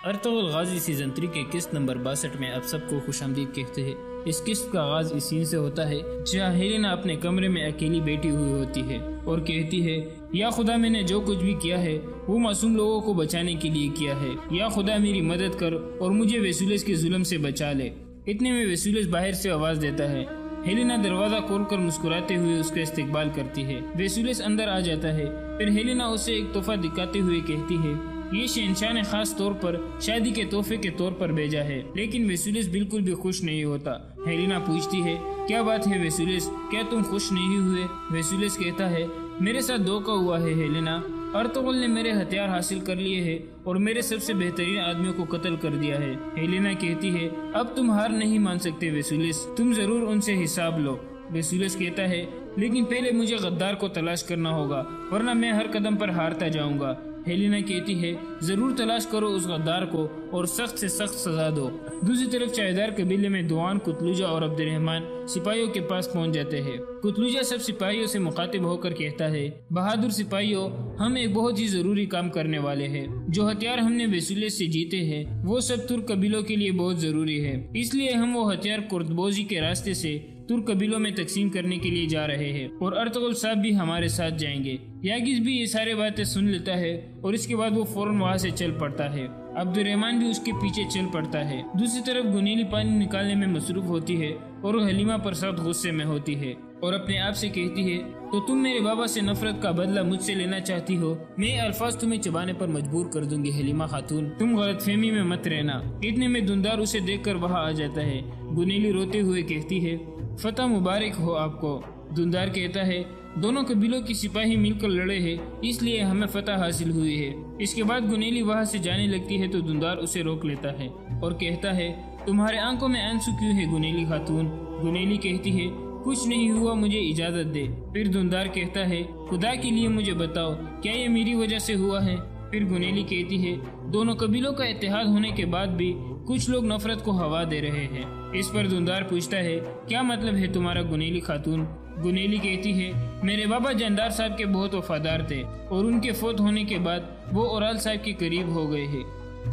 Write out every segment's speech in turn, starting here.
Ertugrul Ghazi season 3 کے قسط number 62 میں آپ سب کو خوش آمدید کہتے ہیں۔ اس قسط کا آغاز اس سین سے ہوتا ہے جہاں ہیلینا اپنے کمرے میں اکیلی بیٹھی ہوئی ہوتی ہے اور کہتی ہے، یا خدا میں نے جو کچھ بھی کیا ہے وہ معصوم لوگوں کو بچانے کے لیے کیا ہے، یا خدا میری مدد کر اور مجھے ویسولیس کے ظلم سے بچا لے۔ اتنے میں ویسولیس باہر سے آواز دیتا ہے۔ ہیلینا دروازہ کھول کر مسکراتے ہوئے اس کا استقبال کرتی ہے۔ ویسولیس اندر آ جاتا ہے، پھر ہیلینا اسے ایک تحفہ دکھاتے ہوئے کہتی ہے، یہ شہنشاہ نے خاص طور پر شادی کے تحفے کے طور پر بھیجا ہے۔ لیکن ویسولیس بالکل بھی خوش نہیں ہوتا۔ ہیلینا پوچھتی ہے، کیا بات ہے ویسولیس، کیا تم خوش نہیں ہوئے؟ ویسولیس کہتا ہے، میرے ساتھ دھوکہ ہوا ہے ہیلینا، ارطغرل نے میرے ہتھیار حاصل کر لیے ہیں اور میرے سب سے بہترین آدمیوں کو قتل کر دیا ہے۔ ہیلینا کہتی ہے، اب تم ہار نہیں مان سکتے ویسولیس، تم ضرور ان سے حساب لو۔ ویسولیس کہتا ہے، لیکن پہلے مجھے غدار کو تلاش کرنا ہوگا ورنہ میں ہر قدم پر ہارتا جاؤں گا۔ ہیلینا کہتی ہے، ضرور تلاش کرو اس غدار کو اور سخت سے سخت سزا دو۔ دوسری طرف چائیدار قبیلے میں دوان، قتلوجہ اور عبد الرحمن سپاہیوں کے پاس پہنچ جاتے ہیں۔ قتلوجہ سب سپاہیوں سے مخاطب ہو کر کہتا ہے، بہادر سپاہیوں، ہم ایک بہت ہی ضروری کام کرنے والے ہیں۔ جو ہتھیار ہم نے ویسولیس سے جیتے ہیں وہ سب ترک قبیلوں کے لیے بہت ضروری ہے، اس لیے ہم وہ ہتھیار کردبوزی کے راستے سے ترک قبیلوں میں تقسیم کرنے کے لیے جا رہے ہیں اور ارطغرل صاحب بھی ہمارے ساتھ جائیں گے۔ یاگز بھی یہ سارے باتیں سن لیتا ہے اور اس کے بعد وہ فوراً وہاں سے چل پڑتا ہے۔ عبد الرحمن بھی اس کے پیچھے چل پڑتا ہے۔ دوسری طرف گنیلی پانی نکالنے میں مصروف ہوتی ہے اور وہ حلیمہ پر سخت غصے میں ہوتی ہے اور اپنے آپ سے کہتی ہے، تو تم میرے بابا سے نفرت کا بدلہ مجھ سے لینا چاہتی ہو؟ میں الفاظ تمہیں چبانے پر مجبور کر دوں گی حلیمہ خاتون، تم غلط فہمی میں مت رہنا۔ اتنے میں دندار اسے دیکھ کر وہاں آ جاتا ہے۔ گنیلی روتے ہوئے کہتی ہے، فتح مبارک ہو آپ کو۔ دندار کہتا ہے، دونوں قبیلوں کی سپاہی مل کر لڑے ہیں اس لیے ہمیں فتح حاصل ہوئی ہے۔ اس کے بعد گنیلی وہاں سے جانے لگتی ہے تو دندار اسے روک لیتا ہے اور کہتا ہے، تمہارے آنکھوں میں آنسو کیوں ہے گنیلی خاتون؟ گنیلی کہتی ہے، کچھ نہیں ہوا، مجھے اجازت دے۔ پھر دندار کہتا ہے، خدا کے لیے مجھے بتاؤ، کیا یہ میری وجہ سے ہوا ہے؟ پھر گنیلی کہتی ہے، دونوں قبیلوں کا اتحاد ہونے کے بعد بھی کچھ لوگ نفرت کو ہوا دے رہے ہیں۔ اس پر دندار پوچھتا ہے، کیا مطلب ہے تمہارا گنیلی خاتون؟ گنیلی کہتی ہے، میرے بابا جاندار صاحب کے بہت وفادار تھے اور ان کے فوت ہونے کے بعد وہ اورال صاحب کے قریب ہو گئے ہیں،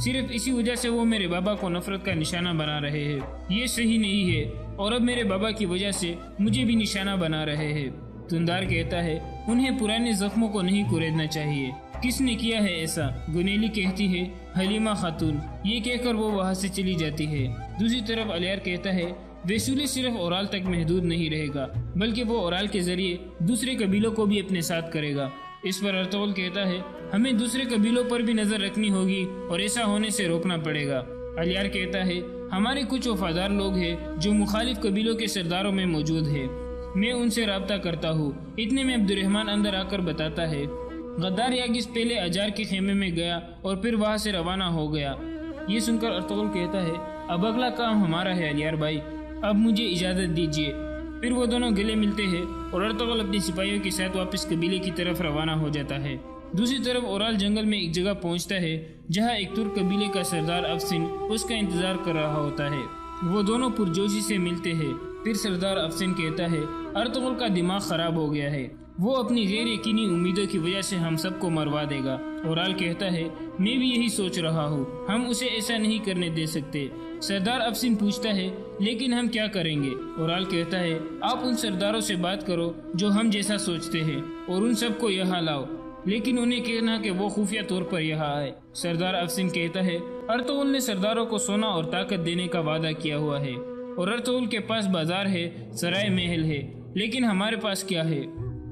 صرف اسی وجہ سے وہ میرے بابا کو نفرت کا نشانہ بنا رہے ہیں۔ یہ صحیح نہیں ہے اور اب میرے بابا کی وجہ سے مجھے بھی نشانہ بنا رہے ہیں۔ دندار کہتا ہے، انہیں پرانے زخموں کو نہیں کریدنا چاہیے۔ کس نے کیا ہے ایسا؟ گنیلی کہتی ہے، حلیمہ خاتون۔ یہ کہہ کر وہ وہاں سے چلی جاتی ہے۔ دوسری طرف الیار کہتا ہے، ویسولیس صرف اورال تک محدود نہیں رہے گا بلکہ وہ اورال کے ذریعے دوسرے قبیلوں کو بھی اپنے ساتھ کرے گا۔ اس پر ارطغرل کہتا ہے، ہمیں دوسرے قبیلوں پر بھی نظر رکھنی ہوگی اور ایسا ہونے سے روکنا پڑے گا۔ الیار کہتا ہے، ہمارے کچھ وفادار لوگ ہیں جو مخالف قبیلوں کے سرداروں میں موجود ہیں، میں ان سے رابطہ کرتا ہوں۔ اتنے میں عبد الرحمن اندر آ کر بتاتا ہے، غدار یاگز پہلے اجار کے خیمے میں گیا اور پھر وہاں سے روانہ ہو گیا۔ یہ سن کر ارطغرل کہتا ہے، اب اگلا کام ہمارا ہے الیار بھائی، اب مجھے اجازت دیجیے۔ پھر وہ دونوں گلے ملتے ہیں اور ارطغرل اپنے سپاہیوں کے ساتھ واپس قبیلے کی طرف روانہ ہو جاتا ہے۔ دوسری طرف اورال جنگل میں ایک جگہ پہنچتا ہے جہاں ایک ترک قبیلے کا سردار افسن اس کا انتظار کر رہا ہوتا ہے۔ وہ دونوں پرجوشی سے ملتے ہیں۔ پھر سردار افسن کہتا ہے، ارطغرل کا دماغ خراب ہو گیا ہے، وہ اپنی غیر یقینی امیدوں کی وجہ سے ہم سب کو مروا دے گا۔ اورال کہتا ہے، میں بھی یہی سوچ رہا ہوں، ہم اسے ایسا نہیں کرنے دے سکتے۔ سردار افسن پوچھتا ہے، لیکن ہم کیا کریں گے؟ اورال کہتا ہے، آپ ان سرداروں سے بات کرو جو ہم جیسا سوچتے ہیں اور ان سب کو یہاں لاؤ، لیکن انہیں کہنا کہ وہ خفیہ طور پر یہاں آئے۔ سردار افسن کہتا ہے، ارطغرل نے سرداروں کو سونا اور طاقت دینے کا وعدہ کیا ہوا ہے اور ارطغرل کے پاس بازار ہے، سرائے محل ہے، لیکن ہمارے پاس کیا ہے؟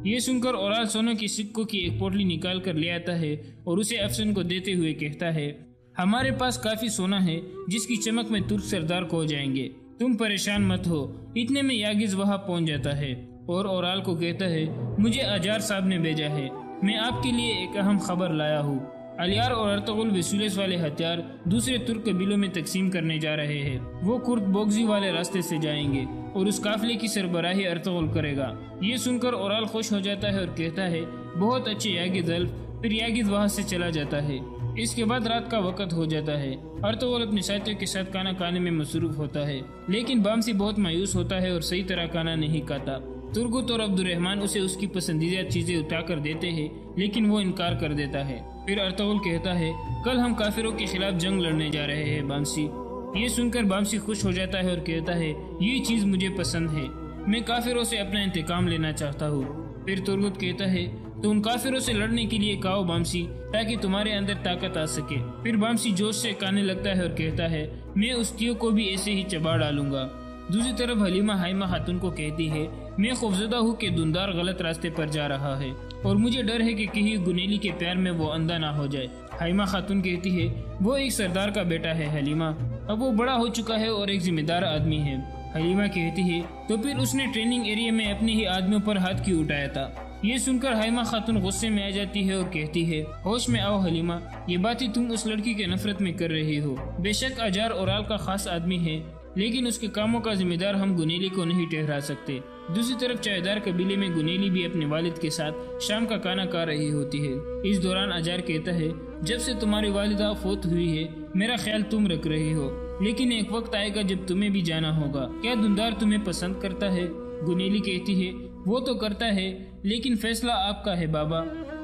یہ سن کر اورال سونوں کی سکوں کی ایک پوٹلی نکال کر لے آتا ہے اور اسے افسن کو دیتے ہوئے کہتا ہے، ہمارے پاس کافی سونا ہے جس کی چمک میں ترک سردار کھو جائیں گے، تم پریشان مت ہو۔ اتنے میں یاگز وہاں پہنچ جاتا ہے اور اورال کو کہتا ہے، مجھے اجار صاحب نے بھیجا ہے، میں آپ کے لیے ایک اہم خبر لایا ہوں۔ الیار اور ارطغرل ویسولیس والے ہتھیار دوسرے ترک قبیلوں میں تقسیم کرنے جا رہے ہیں۔ وہ کرد بوگزی والے راستے سے جائیں گے اور اس قافلے کی سربراہی ارطغرل کرے گا۔ یہ سن کر اورال خوش ہو جاتا ہے اور کہتا ہے، بہت اچھے یاگز الف۔ پھر یاگز وہاں سے چلا جاتا ہے۔ اس کے بعد رات کا وقت ہو جاتا ہے۔ ارطغرل اپنے ساتھیوں کے ساتھ کھانا کھانے میں مصروف ہوتا ہے، لیکن بامسی بہت مایوس ہوتا ہے اور صحیح طرح کھانا نہیں کھاتا۔ ترگت اور عبد الرحمن اسے اس کی پسندیدہ چیزیں اٹھا کر دیتے ہیں لیکن وہ انکار کر دیتا ہے۔ پھر ارطغرل کہتا ہے کل ہم کافروں کے خلاف جنگ لڑنے جا رہے ہیں بامسی۔ یہ سن کر بامسی خوش ہو جاتا ہے اور کہتا ہے یہ چیز مجھے پسند ہے، میں کافروں سے اپنا انتقام لینا چاہتا ہوں۔ پھر ترگت کہتا ہے تو ان کافروں سے لڑنے کے لیے کہو بامسی، تاکہ تمہارے اندر طاقت آ سکے۔ پھر بامسی جوش سے کہنے لگتا ہے اور کہتا ہے میں اس تیو کو بھی ایسے ہی چبا ڈالوں گا۔ دوسری طرف حلیمہ ہائمہ خاتون کو کہتی ہے میں خوفزدہ ہوں کہ دندار غلط راستے پر جا رہا ہے اور مجھے ڈر ہے کہ کہیں گنیلی کے پیار میں وہ اندھا نہ ہو جائے۔ ہائمہ خاتون کہتی ہے وہ ایک سردار کا بیٹا ہے حلیمہ، اب وہ بڑا ہو چکا ہے اور ایک ذمہ دار آدمی ہے۔ حلیمہ کہتی ہے تو پھر اس نے ٹریننگ ایریا میں اپنے ہی آدمیوں پر ہاتھ کیوں اٹھایا تھا؟ یہ سن کر ہائمہ خاتون غصے میں آ جاتی ہے اور کہتی ہے ہوش میں آؤ حلیمہ، یہ باتیں تم اس لڑکی کے نفرت میں کر رہی ہو۔ بے شک اجار اورال کا خاص آدمی ہے، لیکن اس کے کاموں کا ذمہ دار ہم گنیلی کو نہیں ٹھہرا سکتے۔ دوسری طرف چائے قبیلے میں گنیلی بھی اپنے والد کے ساتھ شام کا کھانا کھا رہی ہوتی ہے۔ اس دوران اجار کہتا ہے جب سے تمہاری والدہ فوت ہوئی ہے میرا خیال تم رکھ رہی ہو، لیکن ایک وقت آئے گا جب تمہیں بھی جانا ہوگا۔ کیا دندار تمہیں پسند کرتا ہے؟ گنیلی کہتی ہے وہ تو کرتا ہے، لیکن فیصلہ آپ کا ہے بابا۔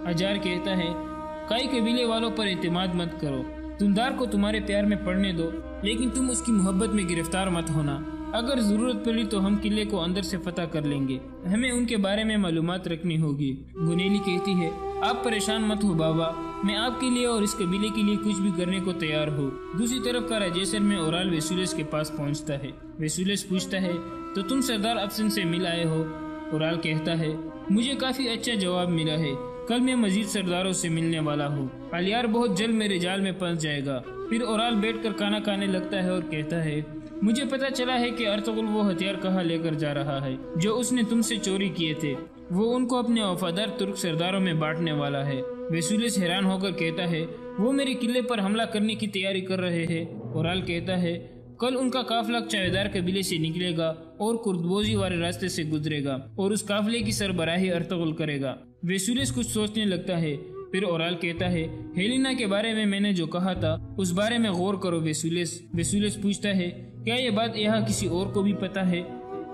اجار کہتا ہے کئی قبیلے والوں پر اعتماد مت کرو، دندار کو تمہارے پیار میں پڑنے دو، لیکن تم اس کی محبت میں گرفتار مت ہونا۔ اگر ضرورت پڑی تو ہم قلعے کو اندر سے فتح کر لیں گے، ہمیں ان کے بارے میں معلومات رکھنی ہوگی۔ گنیلی کہتی ہے آپ پریشان مت ہو بابا، میں آپ کے لیے اور اس قبیلے کے لیے کچھ بھی کرنے کو تیار ہوں۔ دوسری طرف کارا جیسر میں اورال ویسولیس کے پاس پہنچتا ہے۔ ویسولیس پوچھتا ہے تو تم سردار افسن سے مل آئے ہو؟ اورال کہتا ہے مجھے کافی اچھا جواب ملا ہے، کل میں مزید سرداروں سے ملنے والا ہوں، پالیار بہت جلد میرے جال میں پھنس جائے گا۔ پھر اورال بیٹھ کر کھانا کھانے لگتا ہے اور کہتا ہے مجھے پتا چلا ہے کہ ارطغرل وہ ہتھیار کہاں لے کر جا رہا ہے جو اس نے تم سے چوری کیے تھے، وہ ان کو اپنے وفادار ترک سرداروں میں بانٹنے والا ہے۔ ویسولیس حیران ہو کر کہتا ہے وہ میرے قلعے پر حملہ کرنے کی تیاری کر رہے ہیں۔ اورال کہتا ہے کل ان کا قافلہ چائے قبیلے سے نکلے گا اور کردبوزی والے راستے سے گزرے گا اور اس قافلے کی سربراہی ارطغرل کرے گا۔ ویسولیس کچھ سوچنے لگتا ہے، پھر اورال کہتا ہے ہیلینا کے بارے میں نے جو کہا تھا اس بارے میں غور کرو ویسولیس۔ ویسولیس پوچھتا ہے کیا یہ بات یہاں کسی اور کو بھی پتا ہے؟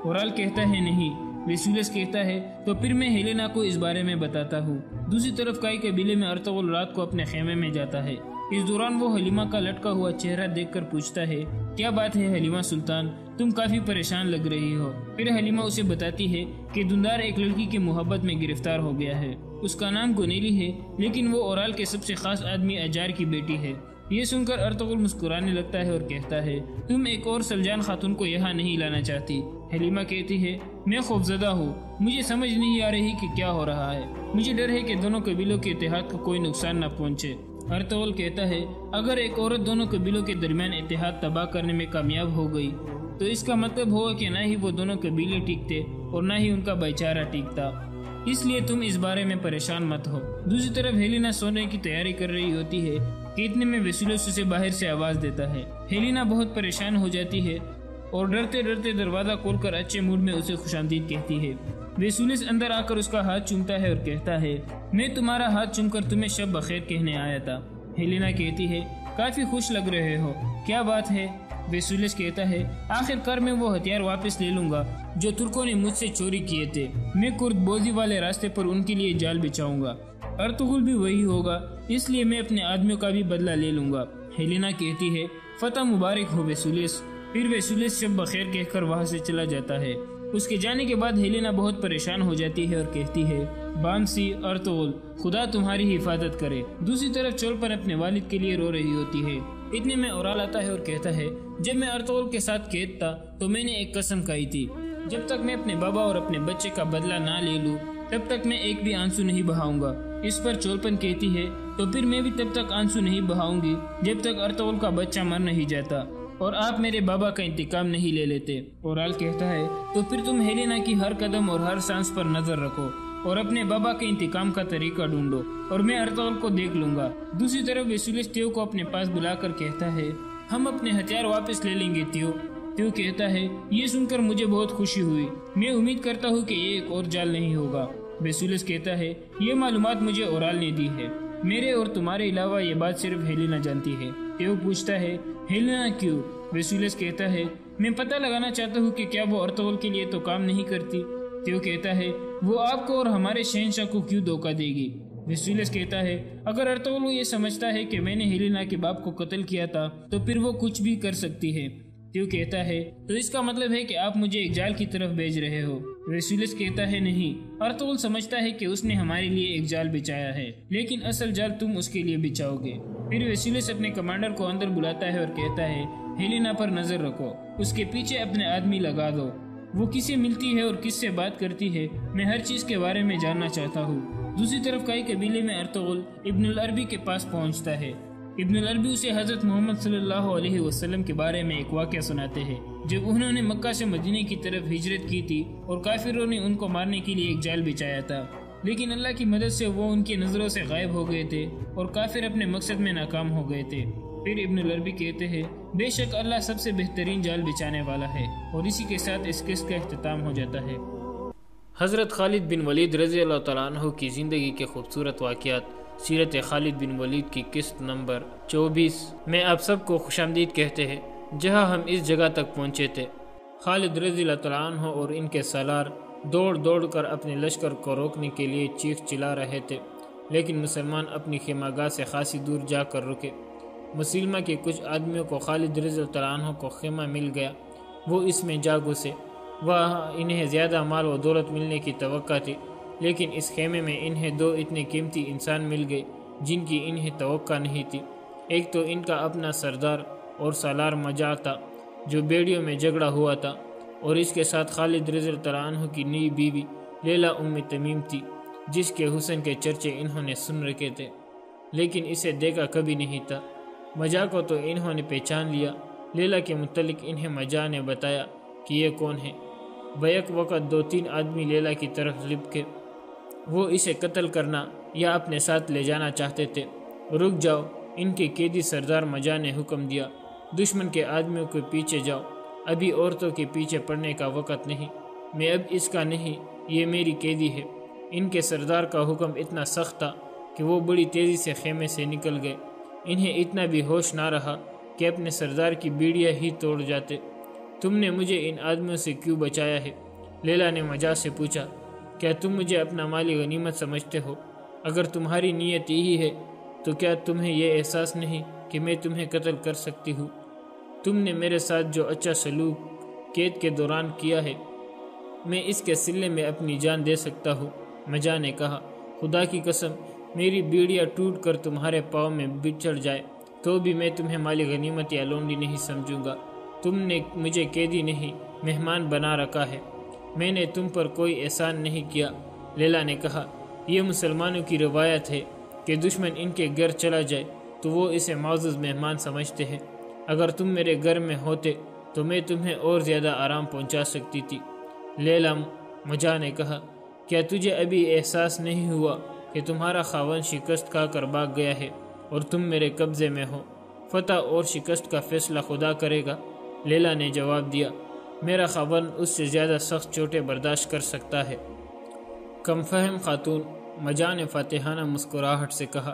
اورال کہتا ہے نہیں۔ ویسولیس کہتا ہے تو پھر میں ہیلینا کو اس بارے میں بتاتا ہوں۔ دوسری طرف کائی قبیلے میں ارطغرل رات کو اپنے خیمے میں جاتا ہے۔ اس دوران وہ حلیمہ کا لٹکا ہوا چہرہ دیکھ کر پوچھتا ہے کیا بات ہے حلیمہ سلطان، تم کافی پریشان لگ رہی ہو۔ پھر حلیمہ اسے بتاتی ہے کہ دندار ایک لڑکی کی محبت میں گرفتار ہو گیا ہے، اس کا نام گنیلی ہے، لیکن وہ اورال کے سب سے خاص آدمی اجار کی بیٹی ہے۔ یہ سن کر ارطغرل مسکرانے لگتا ہے اور کہتا ہے تم ایک اور سلجان خاتون کو یہاں نہیں لانا چاہتی۔ حلیمہ کہتی ہے میں خوفزدہ ہوں، مجھے سمجھ نہیں آ رہی کہ کیا ہو رہا ہے، مجھے ڈر ہے کہ دونوں قبیلوں کے اتحاد کو کوئی نقصان نہ پہنچے۔ ارطغرل کہتا ہے اگر ایک عورت دونوں قبیلوں کے درمیان اتحاد تباہ کرنے میں کامیاب ہو گئی تو اس کا مطلب ہوگا کہ نہ ہی وہ دونوں قبیلے ٹیکتے اور نہ ہی ان کا بھائی چارہ ٹیکتا، اس لیے تم اس بارے میں پریشان مت ہو۔ دوسری طرف ہیلینا سونے کی تیاری کر رہی ہوتی ہے کہ اتنے میں ویسولیس اسے باہر سے آواز دیتا ہے۔ ہیلینا بہت پریشان ہو جاتی ہے اور ڈرتے ڈرتے دروازہ کھول کر اچھے موڈ میں اسے خوش آمدید کہتی ہے۔ ویسولیس اندر آ کر اس کا ہاتھ چومتا ہے اور کہتا ہے میں تمہارا ہاتھ چوم کر تمہیں شب بخیر کہنے آیا تھا۔ ہیلینا کہتی ہے کافی خوش لگ رہے ہو، کیا بات ہے؟ ویسولیس کہتا ہے آخر کار میں وہ ہتھیار واپس لے لوں گا جو ترکوں نے مجھ سے چوری کیے تھے، میں کرد بوزی والے راستے پر ان کے لیے جال بچھاؤں گا، ارطغرل بھی وہی ہوگا، اس لیے میں اپنے آدمیوں کا بھی بدلہ لے لوں گا۔ ہیلینا کہتی ہے فتح مبارک ہو ویسولیس۔ پھر ویسولیس شب بخیر کہہ کر وہاں سے چلا جاتا ہے۔ اس کے جانے کے بعد ہیلینا بہت پریشان ہو جاتی ہے اور کہتی ہے بامسی ارطغرل خدا تمہاری حفاظت کرے۔ دوسری طرف چولپن اپنے والد کے لیے رو رہی ہوتی ہے۔ اتنے میں اورال آتا ہے اور کہتا ہے جب میں ارطغرل کے ساتھ قید تھا تو میں نے ایک قسم کھائی تھی، جب تک میں اپنے بابا اور اپنے بچے کا بدلہ نہ لے لوں تب تک میں ایک بھی آنسو نہیں بہاؤں گا۔ اس پر چولپن کہتی ہے تو پھر میں بھی تب تک آنسو نہیں بہاؤں گی جب تک ارطغرل کا بچہ مر نہیں جاتا اور آپ میرے بابا کا انتقام نہیں لے لیتے۔ اورال کہتا ہے تو پھر تم ہیلینا کی ہر قدم اور ہر سانس پر نظر رکھو اور اپنے بابا کے انتقام کا طریقہ ڈھونڈو اور میں ارطغرل کو دیکھ لوں گا۔ دوسری طرف ویسولیس تیو کو اپنے پاس بلا کر کہتا ہے ہم اپنے ہتھیار واپس لے لیں گے تیو۔ تیو کہتا ہے یہ سن کر مجھے بہت خوشی ہوئی، میں امید کرتا ہوں کہ یہ ایک اور جال نہیں ہوگا۔ ویسولیس کہتا ہے یہ معلومات مجھے اورال نے دی ہے، میرے اور تمہارے علاوہ یہ بات صرف ہیلینا جانتی ہے۔ تیو پوچھتا ہے ہیلینا کیوں؟ ویسولیس کہتا ہے میں پتہ لگانا چاہتا ہوں کہ کیا وہ ارطغرل کے لیے تو کام نہیں کرتی۔ تیو کہتا ہے وہ آپ کو اور ہمارے شہنشاہ کو کیوں دھوکہ دے گی؟ ویسیلس کہتا ہے اگر ارطغرل یہ سمجھتا ہے کہ میں نے ہیلینا کے باپ کو قتل کیا تھا تو پھر وہ کچھ بھی کر سکتی ہے۔ تیو کہتا ہے تو اس کا مطلب ہے کہ آپ مجھے ایک جال کی طرف بھیج رہے ہو۔ ویسیلس کہتا ہے نہیں، ارطغرل سمجھتا ہے کہ اس نے ہمارے لیے ایک جال بچھایا ہے، لیکن اصل جال تم اس کے لیے بچھاؤ گے۔ پھر ویسیلس اپنے کمانڈر کو اندر بلاتا ہے اور کہتا ہے ہیلینا پر نظر رکھو، اس کے پیچھے اپنے آدمی لگا دو، وہ کسے ملتی ہے اور کس سے بات کرتی ہے، میں ہر چیز کے بارے میں جاننا چاہتا ہوں۔ دوسری طرف کئی قبیلے میں ارطغرل ابن العربی کے پاس پہنچتا ہے۔ ابن العربی اسے حضرت محمد صلی اللہ علیہ وسلم کے بارے میں ایک واقعہ سناتے ہیں جب انہوں نے مکہ سے مدینے کی طرف ہجرت کی تھی اور کافروں نے ان کو مارنے کے لیے ایک جال بچھایا تھا، لیکن اللہ کی مدد سے وہ ان کی نظروں سے غائب ہو گئے تھے اور کافر اپنے مقصد میں ناکام ہو گئے تھے۔ پھر ابن العربی کہتے ہیں بے شک اللہ سب سے بہترین جال بچھانے والا ہے، اور اسی کے ساتھ اس قسط کا اختتام ہو جاتا ہے۔ حضرت خالد بن ولید رضی اللہ تعالیٰ عنہ کی زندگی کے خوبصورت واقعات سیرت خالد بن ولید کی قسط نمبر 24 میں آپ سب کو خوش آمدید کہتے ہیں، جہاں ہم اس جگہ تک پہنچے تھے۔ خالد رضی اللہ تعالیٰ عنہ اور ان کے سالار دوڑ کر اپنے لشکر کو روکنے کے لیے چیخ چلا رہے تھے، لیکن مسلمان اپنی خیمہ گاہ سے خاصی دور جا کر رکے۔ مسلمہ کے کچھ آدمیوں کو خالد رضی اللہ تعالیٰ عنہ کو خیمہ مل گیا، وہ اس میں جا گھسے۔ وہاں انہیں زیادہ مال و دولت ملنے کی توقع تھی، لیکن اس خیمے میں انہیں 2 اتنے قیمتی انسان مل گئے جن کی انہیں توقع نہیں تھی۔ ایک تو ان کا اپنا سردار اور سالار مجاع تھا جو بیڑیوں میں جھگڑا ہوا تھا، اور اس کے ساتھ خالد رضی اللہ عنہ کی نئی بیوی لیلا تمیم تھی، جس کے حسن کے چرچے انہوں نے سن رکھے تھے لیکن اسے دیکھا کبھی نہیں تھا۔ مجاع کو تو انہوں نے پہچان لیا۔ لیلا کے متعلق انہیں مجاع نے بتایا کہ یہ کون ہے۔ بیک وقت 2-3 آدمی لیلا کی طرف لپکے، وہ اسے قتل کرنا یا اپنے ساتھ لے جانا چاہتے تھے۔ رک جاؤ، ان کے قیدی سردار مجاع نے حکم دیا، دشمن کے آدمیوں کے پیچھے جاؤ، ابھی عورتوں کے پیچھے پڑنے کا وقت نہیں، میں اب اس کا نہیں، یہ میری قیدی ہے۔ ان کے سردار کا حکم اتنا سخت تھا کہ وہ بڑی تیزی سے خیمے سے نکل گئے۔ انہیں اتنا بھی ہوش نہ رہا کہ اپنے سردار کی بیڑیاں ہی توڑ جاتے۔ تم نے مجھے ان آدمیوں سے کیوں بچایا ہے؟ لیلا نے مجاع سے پوچھا، کیا تم مجھے اپنا مالی غنیمت سمجھتے ہو؟ اگر تمہاری نیت یہی ہے تو کیا تمہیں یہ احساس نہیں کہ میں تمہیں قتل کر سکتی ہوں؟ تم نے میرے ساتھ جو اچھا سلوک قید کے دوران کیا ہے، میں اس کے صلے میں اپنی جان دے سکتا ہوں۔ مجاع نے کہا، خدا کی قسم، میری بیڑیاں ٹوٹ کر تمہارے پاؤں میں بچھڑ جائے تو بھی میں تمہیں مالی غنیمت یا لونڈی نہیں سمجھوں گا۔ تم نے مجھے قیدی نہیں، مہمان بنا رکھا ہے، میں نے تم پر کوئی احسان نہیں کیا۔ لیلا نے کہا، یہ مسلمانوں کی روایت ہے کہ دشمن ان کے گھر چلا جائے تو وہ اسے معزز مہمان سمجھتے ہیں۔ اگر تم میرے گھر میں ہوتے تو میں تمہیں اور زیادہ آرام پہنچا سکتی تھی۔ لیلا مجاع نے کہا، کیا تجھے ابھی احساس نہیں ہوا کہ تمہارا خاوند شکست کھا کر بھاگ گیا ہے اور تم میرے قبضے میں ہو؟ فتح اور شکست کا فیصلہ خدا کرے گا۔ لیلا نے جواب دیا، میرا خاوند اس سے زیادہ سخت چوٹیں برداشت کر سکتا ہے۔ کم فہم خاتون، مجاع نے فاتحانہ مسکراہٹ سے کہا،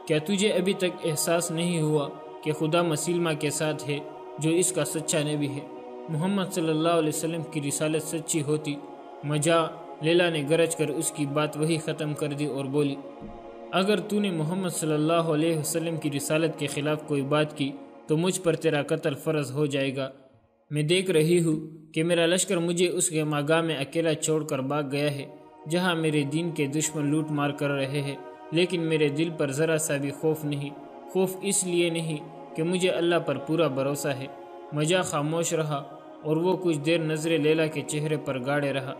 کیا تجھے ابھی تک احساس نہیں ہوا کہ خدا مسلمہ کے ساتھ ہے جو اس کا سچا نبی ہے؟ محمد صلی اللہ علیہ وسلم کی رسالت سچی ہوتی۔ مجاع، لیلا نے گرج کر اس کی بات وہی ختم کر دی اور بولی، اگر تو نے محمد صلی اللہ علیہ وسلم کی رسالت کے خلاف کوئی بات کی تو مجھ پر تیرا قتل فرض ہو جائے گا۔ میں دیکھ رہی ہوں کہ میرا لشکر مجھے اس خیمہ گاہ میں اکیلا چھوڑ کر بھاگ گیا ہے جہاں میرے دین کے دشمن لوٹ مار کر رہے ہیں، لیکن میرے دل پر ذرا سا بھی خوف نہیں۔ خوف اس لیے نہیں کہ مجھے اللہ پر پورا بھروسہ ہے۔ مجاع خاموش رہا اور وہ کچھ دیر نظر لیلا کے چہرے پر گاڑے رہا۔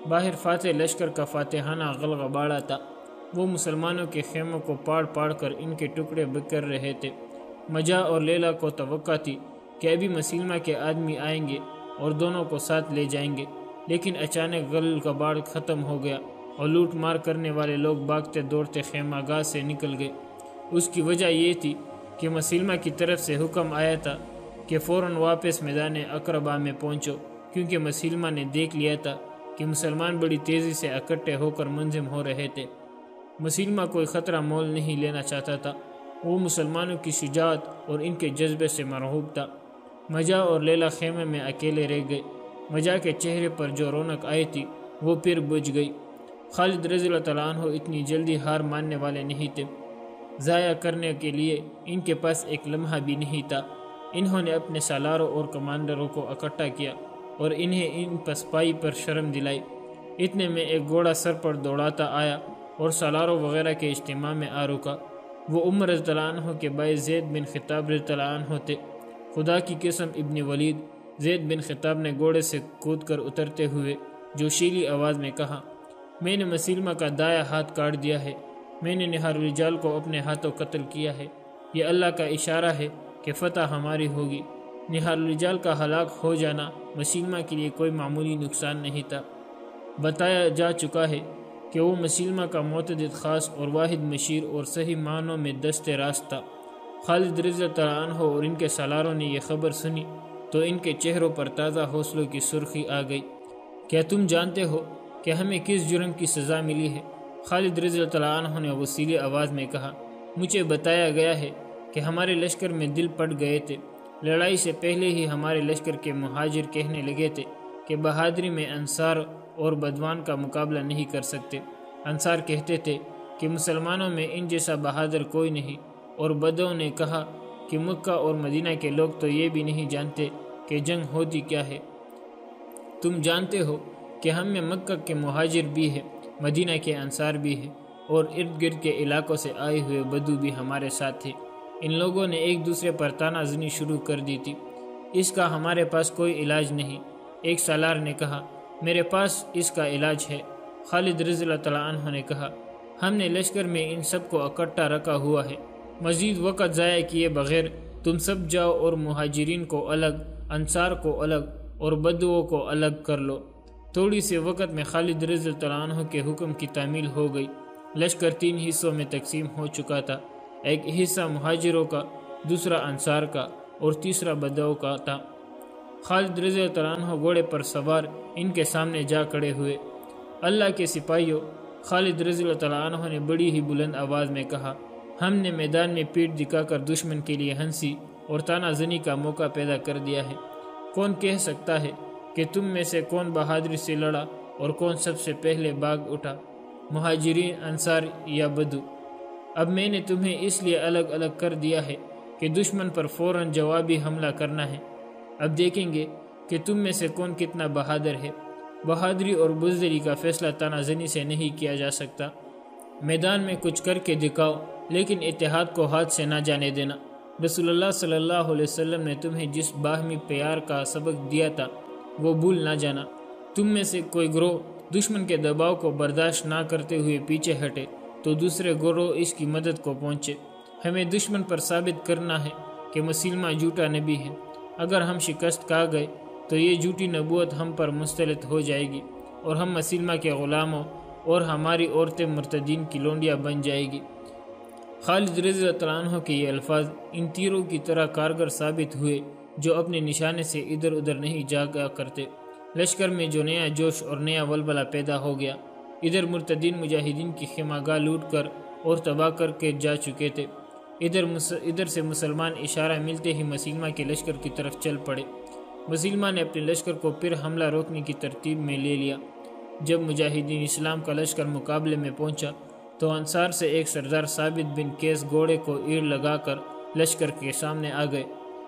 باہر فاتح لشکر کا فاتحانہ غلغباڑا تھا، وہ مسلمانوں کے خیموں کو پاڑ کر ان کے ٹکڑے بکر رہے تھے۔ مجاع اور لیلا کو توقع تھی کہ ابھی مسلمہ کے آدمی آئیں گے اور دونوں کو ساتھ لے جائیں گے، لیکن اچانک غلغباڑ ختم ہو گیا اور لوٹ مار کرنے والے لوگ بھاگتے دوڑتے خیمہ گاہ سے نکل گئے۔ اس کی وجہ یہ تھی کہ مسلمہ کی طرف سے حکم آیا تھا کہ فوراً واپس میدان اقربہ میں پہنچو، کیونکہ مسلمہ نے دیکھ لیا تھا کہ مسلمان بڑی تیزی سے اکٹھے ہو کر منظم ہو رہے تھے۔ مسلمہ کوئی خطرہ مول نہیں لینا چاہتا تھا، وہ مسلمانوں کی شجاعت اور ان کے جذبے سے مرعوب تھا۔ مجاع اور لیلا خیمے میں اکیلے رہ گئے۔ مجاع کے چہرے پر جو رونق آئی تھی وہ پھر بجھ گئی۔ خالد رضی اللہ تعالیٰ عنہ اتنی جلدی ہار ماننے والے نہیں تھے۔ ضائع کرنے کے لیے ان کے پاس ایک لمحہ بھی نہیں تھا۔ انہوں نے اپنے سالاروں اور کمانڈروں کو اکٹھا کیا اور انہیں ان پسپائی پر شرم دلائی۔ اتنے میں ایک گھوڑا سر پر دوڑاتا آیا اور سالاروں وغیرہ کے اجتماع میں آ رکا۔ وہ عمر رضی اللہ عنہ کے بھائی زید بن خطاب رضی اللہ عنہ تھے۔ خدا کی قسم ابن ولید، زید بن خطاب نے گھوڑے سے کود کر اترتے ہوئے جوشیلی آواز میں کہا، میں نے مسیلمہ کا دایاں ہاتھ کاٹ دیا ہے، میں نے نہار الرجال کو اپنے ہاتھوں قتل کیا ہے۔ یہ اللہ کا اشارہ ہے کہ فتح ہماری ہوگی۔ نہار الرجال کا ہلاک ہو جانا مسیلمہ کے لیے کوئی معمولی نقصان نہیں تھا۔ بتایا جا چکا ہے کہ وہ مسیلمہ کا معتدد خاص اور واحد مشیر اور صحیح معنوں میں دست راست تھا۔ خالد رضی اللہ عنہ اور ان کے سالاروں نے یہ خبر سنی تو ان کے چہروں پر تازہ حوصلوں کی سرخی آ گئی۔ کیا تم جانتے ہو کہ ہمیں کس جرم کی سزا ملی ہے؟ خالد رضی اللہ عنہ نے وسیلی آواز میں کہا، مجھے بتایا گیا ہے کہ ہمارے لشکر میں دل پڑ گئے تھے۔ لڑائی سے پہلے ہی ہمارے لشکر کے مہاجر کہنے لگے تھے کہ بہادری میں انصار اور بدوان کا مقابلہ نہیں کر سکتے۔ انصار کہتے تھے کہ مسلمانوں میں ان جیسا بہادر کوئی نہیں، اور بدو نے کہا کہ مکہ اور مدینہ کے لوگ تو یہ بھی نہیں جانتے کہ جنگ ہوتی کیا ہے۔ تم جانتے ہو کہ ہم میں مکہ کے مہاجر بھی ہیں، مدینہ کے انصار بھی ہیں، اور ارد گرد کے علاقوں سے آئے ہوئے بدو بھی ہمارے ساتھ تھے۔ ان لوگوں نے ایک دوسرے پر تانا زنی شروع کر دی تھی۔ اس کا ہمارے پاس کوئی علاج نہیں۔ ایک سالار نے کہا، میرے پاس اس کا علاج ہے۔ خالد رضی اللہ تعالیٰ عنہ نے کہا، ہم نے لشکر میں ان سب کو اکٹھا رکھا ہوا ہے، مزید وقت ضائع کیے بغیر تم سب جاؤ اور مہاجرین کو الگ، انصار کو الگ اور بدوؤں کو الگ کر لو۔ تھوڑی سے وقت میں خالد رضی اللہ عنہ کے حکم کی تعمیل ہو گئی۔ لشکر 3 حصوں میں تقسیم ہو چکا تھا۔ ایک حصہ مہاجروں کا، دوسرا انصار کا اور تیسرا بدوؤں کا تھا۔ خالد رضی اللہ عنہ گھوڑے پر سوار ان کے سامنے جا کھڑے ہوئے۔ اللہ کے سپاہیوں، خالد رضی اللہ عنہ نے بڑی ہی بلند آواز میں کہا، ہم نے میدان میں پیٹھ دکھا کر دشمن کے لیے ہنسی اور تانا زنی کا موقع پیدا کر دیا ہے۔ کون کہہ سکتا ہے کہ تم میں سے کون بہادری سے لڑا اور کون سب سے پہلے بھاگ اٹھا، مہاجرین، انصار یا بدو؟ اب میں نے تمہیں اس لیے الگ الگ کر دیا ہے کہ دشمن پر فوراً جوابی حملہ کرنا ہے۔ اب دیکھیں گے کہ تم میں سے کون کتنا بہادر ہے۔ بہادری اور بزدلی کا فیصلہ تانا زنی سے نہیں کیا جا سکتا۔ میدان میں کچھ کر کے دکھاؤ، لیکن اتحاد کو ہاتھ سے نہ جانے دینا۔ رسول اللہ صلی اللہ علیہ وسلم نے تمہیں جس باہمی پیار کا سبق دیا تھا وہ بھول نہ جانا۔ تم میں سے کوئی گروہ دشمن کے دباؤ کو برداشت نہ کرتے ہوئے پیچھے ہٹے تو دوسرے گروہ اس کی مدد کو پہنچے۔ ہمیں دشمن پر ثابت کرنا ہے کہ مسیلمہ جھوٹا نبی ہے۔ اگر ہم شکست کھا گئے تو یہ جھوٹی نبوت ہم پر مستلط ہو جائے گی اور ہم مسیلمہ کے غلاموں اور ہماری عورتیں مرتدین کی لونڈیاں بن جائے گی۔ خالد رضی اللہ عنہ کے یہ الفاظ ان تیروں کی طرح کارگر ثابت ہوئے جو اپنے نشانے سے ادھر ادھر نہیں جاگا کرتے۔ لشکر میں جو نیا جوش اور نیا ولولہ پیدا ہو گیا۔ ادھر مرتدین مجاہدین کی خیمہ گاہ لوٹ کر اور تباہ کر کے جا چکے تھے، ادھر سے مسلمان اشارہ ملتے ہی مسیلمہ کے لشکر کی طرف چل پڑے۔ مسیلمہ نے اپنے لشکر کو پھر حملہ روکنے کی ترتیب میں لے لیا۔ جب مجاہدین اسلام کا لشکر مقابلے میں پہنچا تو انصار سے ایک سردار ثابت بن قیس گھوڑے کو ایڑ لگا کر لشکر کے سامنے آ گئے۔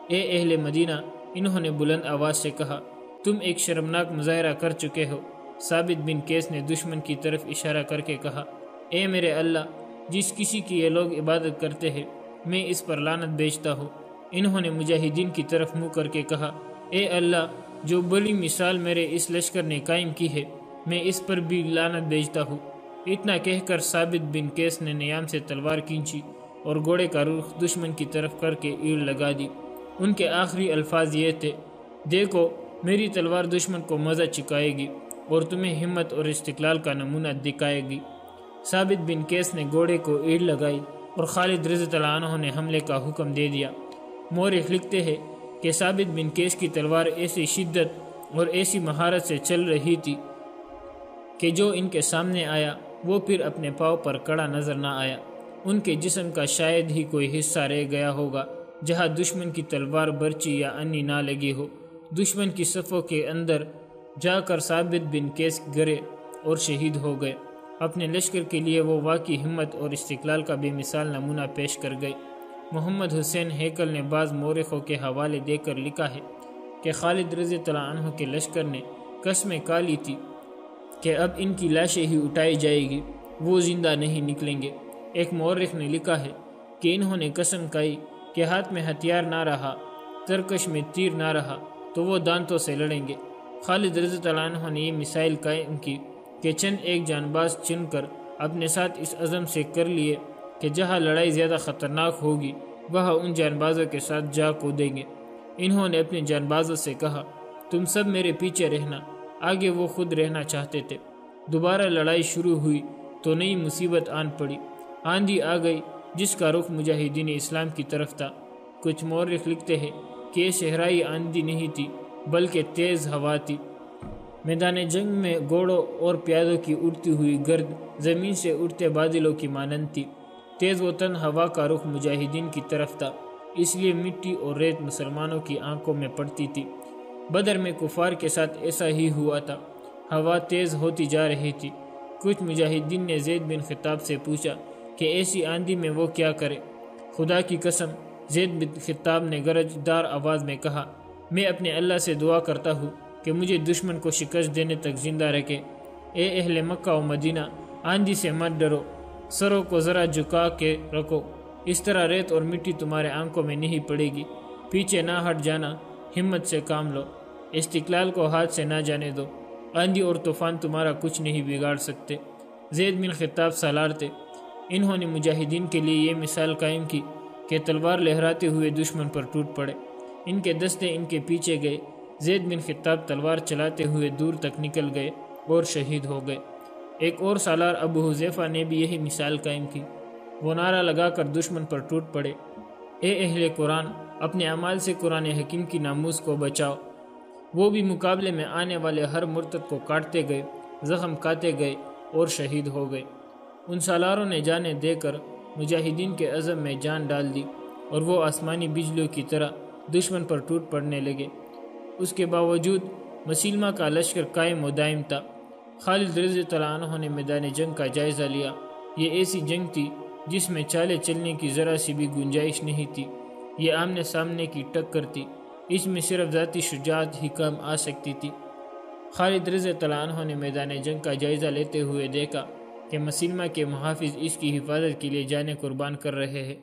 اے اہل مدینہ، انہوں نے بلند آواز سے کہا، تم ایک شرمناک مظاہرہ کر چکے ہو۔ ثابت بن قیس نے دشمن کی طرف اشارہ کر کے کہا، اے میرے اللہ، جس کسی کی یہ لوگ عبادت کرتے ہیں میں اس پر لعنت بھیجتا ہوں۔ انہوں نے مجاہدین کی طرف منہ کر کے کہا، اے اللہ، جو بڑی مثال میرے اس لشکر نے قائم کی ہے میں اس پر بھی لعنت بھیجتا ہوں۔ اتنا کہہ کر ثابت بن قیس نے نیام سے تلوار کھینچی اور گھوڑے کا رخ دشمن کی طرف کر کے ایڑ لگا دی۔ ان کے آخری الفاظ یہ تھے، دیکھو میری تلوار دشمن کو مزہ چکھائے گی اور تمہیں ہمت اور استقلال کا نمونہ دکھائے گی۔ ثابت بن قیس نے گھوڑے کو ایڑ لگائی اور خالد رضی اللہ عنہ نے حملے کا حکم دے دیا۔ مورخ لکھتے ہیں کہ ثابت بن قیس کی تلوار ایسی شدت اور ایسی مہارت سے چل رہی تھی کہ جو ان کے سامنے آیا وہ پھر اپنے پاؤں پر کڑا نظر نہ آیا۔ ان کے جسم کا شاید ہی کوئی حصہ رہ گیا ہوگا جہاں دشمن کی تلوار برچی یا انی نہ لگی ہو۔ دشمن کی صفوں کے اندر جا کر ثابت بن قیس گرے اور شہید ہو گئے۔ اپنے لشکر کے لیے وہ واقعی ہمت اور استقلال کا بے مثال نمونہ پیش کر گئے۔ محمد حسین ہیکل نے بعض مورخوں کے حوالے دے کر لکھا ہے کہ خالد رضی اللہ عنہ کے لشکر نے قسمیں کھا لی تھی کہ اب ان کی لاشیں ہی اٹھائی جائے گی، وہ زندہ نہیں نکلیں گے۔ ایک مورخ نے لکھا ہے کہ انہوں نے قسم کھائی کہ ہاتھ میں ہتھیار نہ رہا، ترکش میں تیر نہ رہا تو وہ دانتوں سے لڑیں گے۔ خالد رضی اللہ عنہ نے یہ مثال قائم کی کہ چند ایک جانباز چن کر اپنے ساتھ اس عزم سے کر لیے کہ جہاں لڑائی زیادہ خطرناک ہوگی وہاں ان جانبازوں کے ساتھ جا کودیں گے۔ انہوں نے اپنے جانبازوں سے کہا، تم سب میرے پیچھے رہنا۔ آگے وہ خود رہنا چاہتے تھے۔ دوبارہ لڑائی شروع ہوئی تو نئی مصیبت آن پڑی۔ آندھی آ گئی جس کا رخ مجاہدین اسلام کی طرف تھا۔ کچھ مورخ لکھتے ہیں کہ یہ صحرائی آندھی نہیں تھی بلکہ تیز ہوا تھی۔ میدان جنگ میں گھوڑوں اور پیادوں کی اڑتی ہوئی گرد زمین سے اڑتے بادلوں کی مانند تھی۔ تیز و تند ہوا کا رخ مجاہدین کی طرف تھا، اس لیے مٹی اور ریت مسلمانوں کی آنکھوں میں پڑتی تھی۔ بدر میں کفار کے ساتھ ایسا ہی ہوا تھا۔ ہوا تیز ہوتی جا رہی تھی۔ کچھ مجاہدین نے زید بن خطاب سے پوچھا کہ ایسی آندھی میں وہ کیا کرے؟ خدا کی قسم، زید بن خطاب نے گرج دار آواز میں کہا، میں اپنے اللہ سے دعا کرتا ہوں کہ مجھے دشمن کو شکست دینے تک زندہ رکھے۔ اے اہل مکہ و مدینہ، آندھی سے مت ڈرو، سروں کو ذرا جھکا کے رکھو، اس طرح ریت اور مٹی تمہارے آنکھوں میں نہیں پڑے گی۔ پیچھے نہ ہٹ جانا، ہمت سے کام لو، استقلال کو ہاتھ سے نہ جانے دو۔ آندھی اور طوفان تمہارا کچھ نہیں بگاڑ سکتے۔ زید بن خطاب سالار تھے۔ انہوں نے مجاہدین کے لیے یہ مثال قائم کی کہ تلوار لہراتے ہوئے دشمن پر ٹوٹ پڑے۔ ان کے دستے ان کے پیچھے گئے۔ زید بن خطاب تلوار چلاتے ہوئے دور تک نکل گئے اور شہید ہو گئے۔ ایک اور سالار ابو حذیفہ نے بھی یہی مثال قائم کی۔ وہ نعرہ لگا کر دشمن پر ٹوٹ پڑے، اے اہل قرآن، اپنے اعمال سے قرآن حکیم کی ناموس کو بچاؤ۔ وہ بھی مقابلے میں آنے والے ہر مرتد کو کاٹتے گئے، زخم کھاتے گئے اور شہید ہو گئے۔ ان سالاروں نے جانیں دے کر مجاہدین کے عزم میں جان ڈال دی اور وہ آسمانی بجلیوں کی طرح دشمن پر ٹوٹ پڑنے لگے۔ اس کے باوجود مسیلمہ کا لشکر قائم و دائم تھا۔ خالد رضی اللہ عنہ نے میدان جنگ کا جائزہ لیا۔ یہ ایسی جنگ تھی جس میں چالے چلنے کی ذرا سی بھی گنجائش نہیں تھی۔ یہ آمنے سامنے کی ٹکر تھی، اس میں صرف ذاتی شجاعت ہی کام آ سکتی تھی۔ خالد رضی اللہ عنہ نے میدان جنگ کا جائزہ لیتے ہوئے دیکھا کہ مسیلمہ کے محافظ اس کی حفاظت کے لیے جانیں قربان کر رہے ہیں۔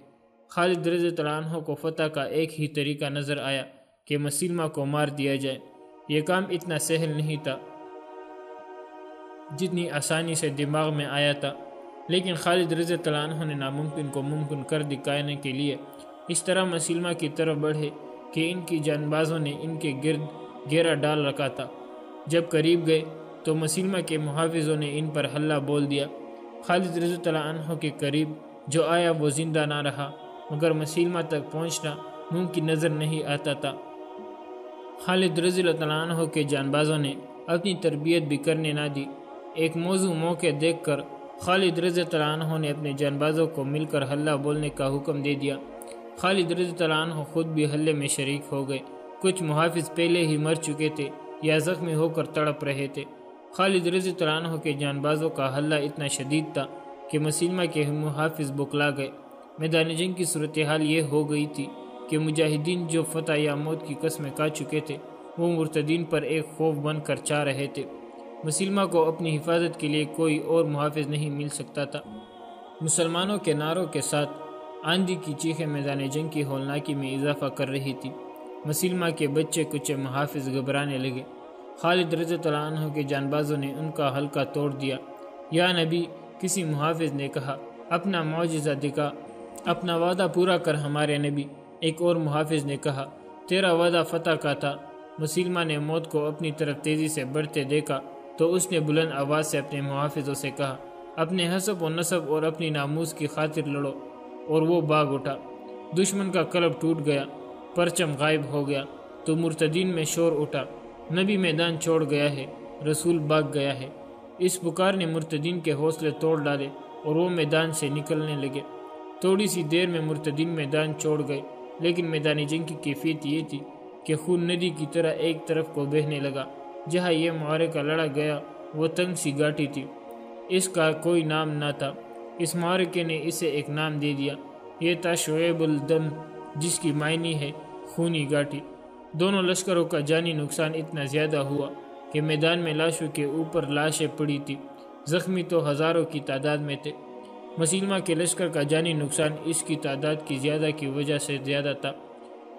خالد رضی اللہ عنہ کو فتح کا ایک ہی طریقہ نظر آیا کہ مسیلمہ کو مار دیا جائے۔ یہ کام اتنا سہل نہیں تھا جتنی آسانی سے دماغ میں آیا تھا، لیکن خالد رضی اللہ عنہ نے ناممکن کو ممکن کر دکھانے کے لیے اس طرح مسیلمہ کی طرف بڑھے کہ ان کی جانبازوں نے ان کے گرد گھیرا ڈال رکھا تھا۔ جب قریب گئے تو مسیلمہ کے محافظوں نے ان پر حلہ بول دیا۔ خالد رضی اللہ عنہ کے قریب جو آیا وہ زندہ نہ رہا، مگر مسیلمہ تک پہنچنا ممکن نظر نہیں آتا تھا۔ خالد رضی اللہ عنہ کے جانبازوں نے اپنی تربیت بھی کرنے نہ دی۔ ایک موزوں موقع دیکھ کر خالد رضی اللہ عنہ نے اپنے جانبازوں کو مل کر حلہ بولنے کا حکم دے دیا۔ خالد رضی اللہ عنہ خود بھی حلے میں شریک ہو گئے۔ کچھ محافظ پہلے ہی مر چکے تھے یا زخمی ہو کر تڑپ رہے تھے۔ خالد رضی اللہ عنہ کے جانبازوں کا حلہ اتنا شدید تھا کہ مسیلمہ کے محافظ بکلا گئے۔ میدان جنگ کی صورتحال یہ ہو گئی تھی کہ مجاہدین جو فتح یا موت کی قسمیں کھا چکے تھے وہ مرتدین پر ایک خوف بن کر چاہ رہے تھے۔ مسیلمہ کو اپنی حفاظت کے لیے کوئی اور محافظ نہیں مل سکتا تھا۔ مسلمانوں کے نعروں کے ساتھ آندھی کی چیخیں میدان جنگ کی ہولناکی میں اضافہ کر رہی تھی۔ مسیلمہ کے بچے کچے محافظ گھبرانے لگے۔ خالد رضی اللہ عنہ کے جانبازوں نے ان کا حلقہ توڑ دیا۔ یا نبی، کسی محافظ نے کہا، اپنا معجزہ دکھا، اپنا وعدہ پورا کر ہمارے نبی۔ ایک اور محافظ نے کہا، تیرا وعدہ فتح کا تھا۔ مسیلمہ نے موت کو اپنی طرف تیزی سے بڑھتے دیکھا تو اس نے بلند آواز سے اپنے محافظوں سے کہا، اپنے حسب و نسب اور اپنی ناموس کی خاطر لڑو، اور وہ بھاگ اٹھا۔ دشمن کا قلب ٹوٹ گیا، پرچم غائب ہو گیا تو مرتدین میں شور اٹھا، نبی میدان چھوڑ گیا ہے، رسول بھاگ گیا ہے۔ اس پکار نے مرتدین کے حوصلے توڑ ڈالے اور وہ میدان سے نکلنے لگے۔ تھوڑی سی دیر میں مرتدین میدان چھوڑ گئے، لیکن میدان جنگ کی کیفیت یہ تھی کہ خون ندی کی طرح ایک طرف کو بہنے لگا۔ جہاں یہ معرکہ لڑا گیا وہ تنگ سی گھاٹی تھی۔ اس کا کوئی نام نہ تھا۔ اس معرکے نے اسے ایک نام دے دیا، یہ تھا شعیب الدم، جس کی معنی ہے خونی گھاٹی۔ دونوں لشکروں کا جانی نقصان اتنا زیادہ ہوا کہ میدان میں لاشوں کے اوپر لاشیں پڑی تھی، زخمی تو ہزاروں کی تعداد میں تھے۔ مسیلمہ کے لشکر کا جانی نقصان اس کی تعداد کی زیادہ کی وجہ سے زیادہ تھا،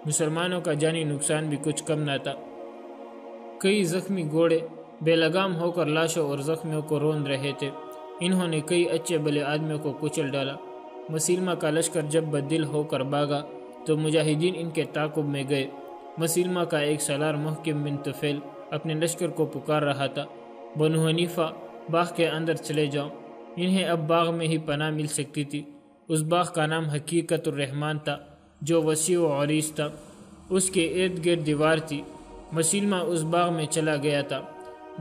مسلمانوں کا جانی نقصان بھی کچھ کم نہ تھا۔ کئی زخمی گھوڑے بے لگام ہو کر لاشوں اور زخمیوں کو روند رہے تھے، انہوں نے کئی اچھے بھلے آدمیوں کو کچل ڈالا۔ مسیلمہ کا لشکر جب بدل ہو کر بھاگا تو مجاہدین ان کے تعاقب میں گئے۔ مسیلمہ کا ایک سالار محکم بن طفیل اپنے لشکر کو پکار رہا تھا، بنو حنیفہ باغ کے اندر چلے جاؤ، انہیں اب باغ میں ہی پناہ مل سکتی تھی۔ اس باغ کا نام حقیقت الرحمن تھا، جو وسیع و عریض تھا، اس کے ارد گرد دیوار تھی۔ مسیلمہ اس باغ میں چلا گیا تھا،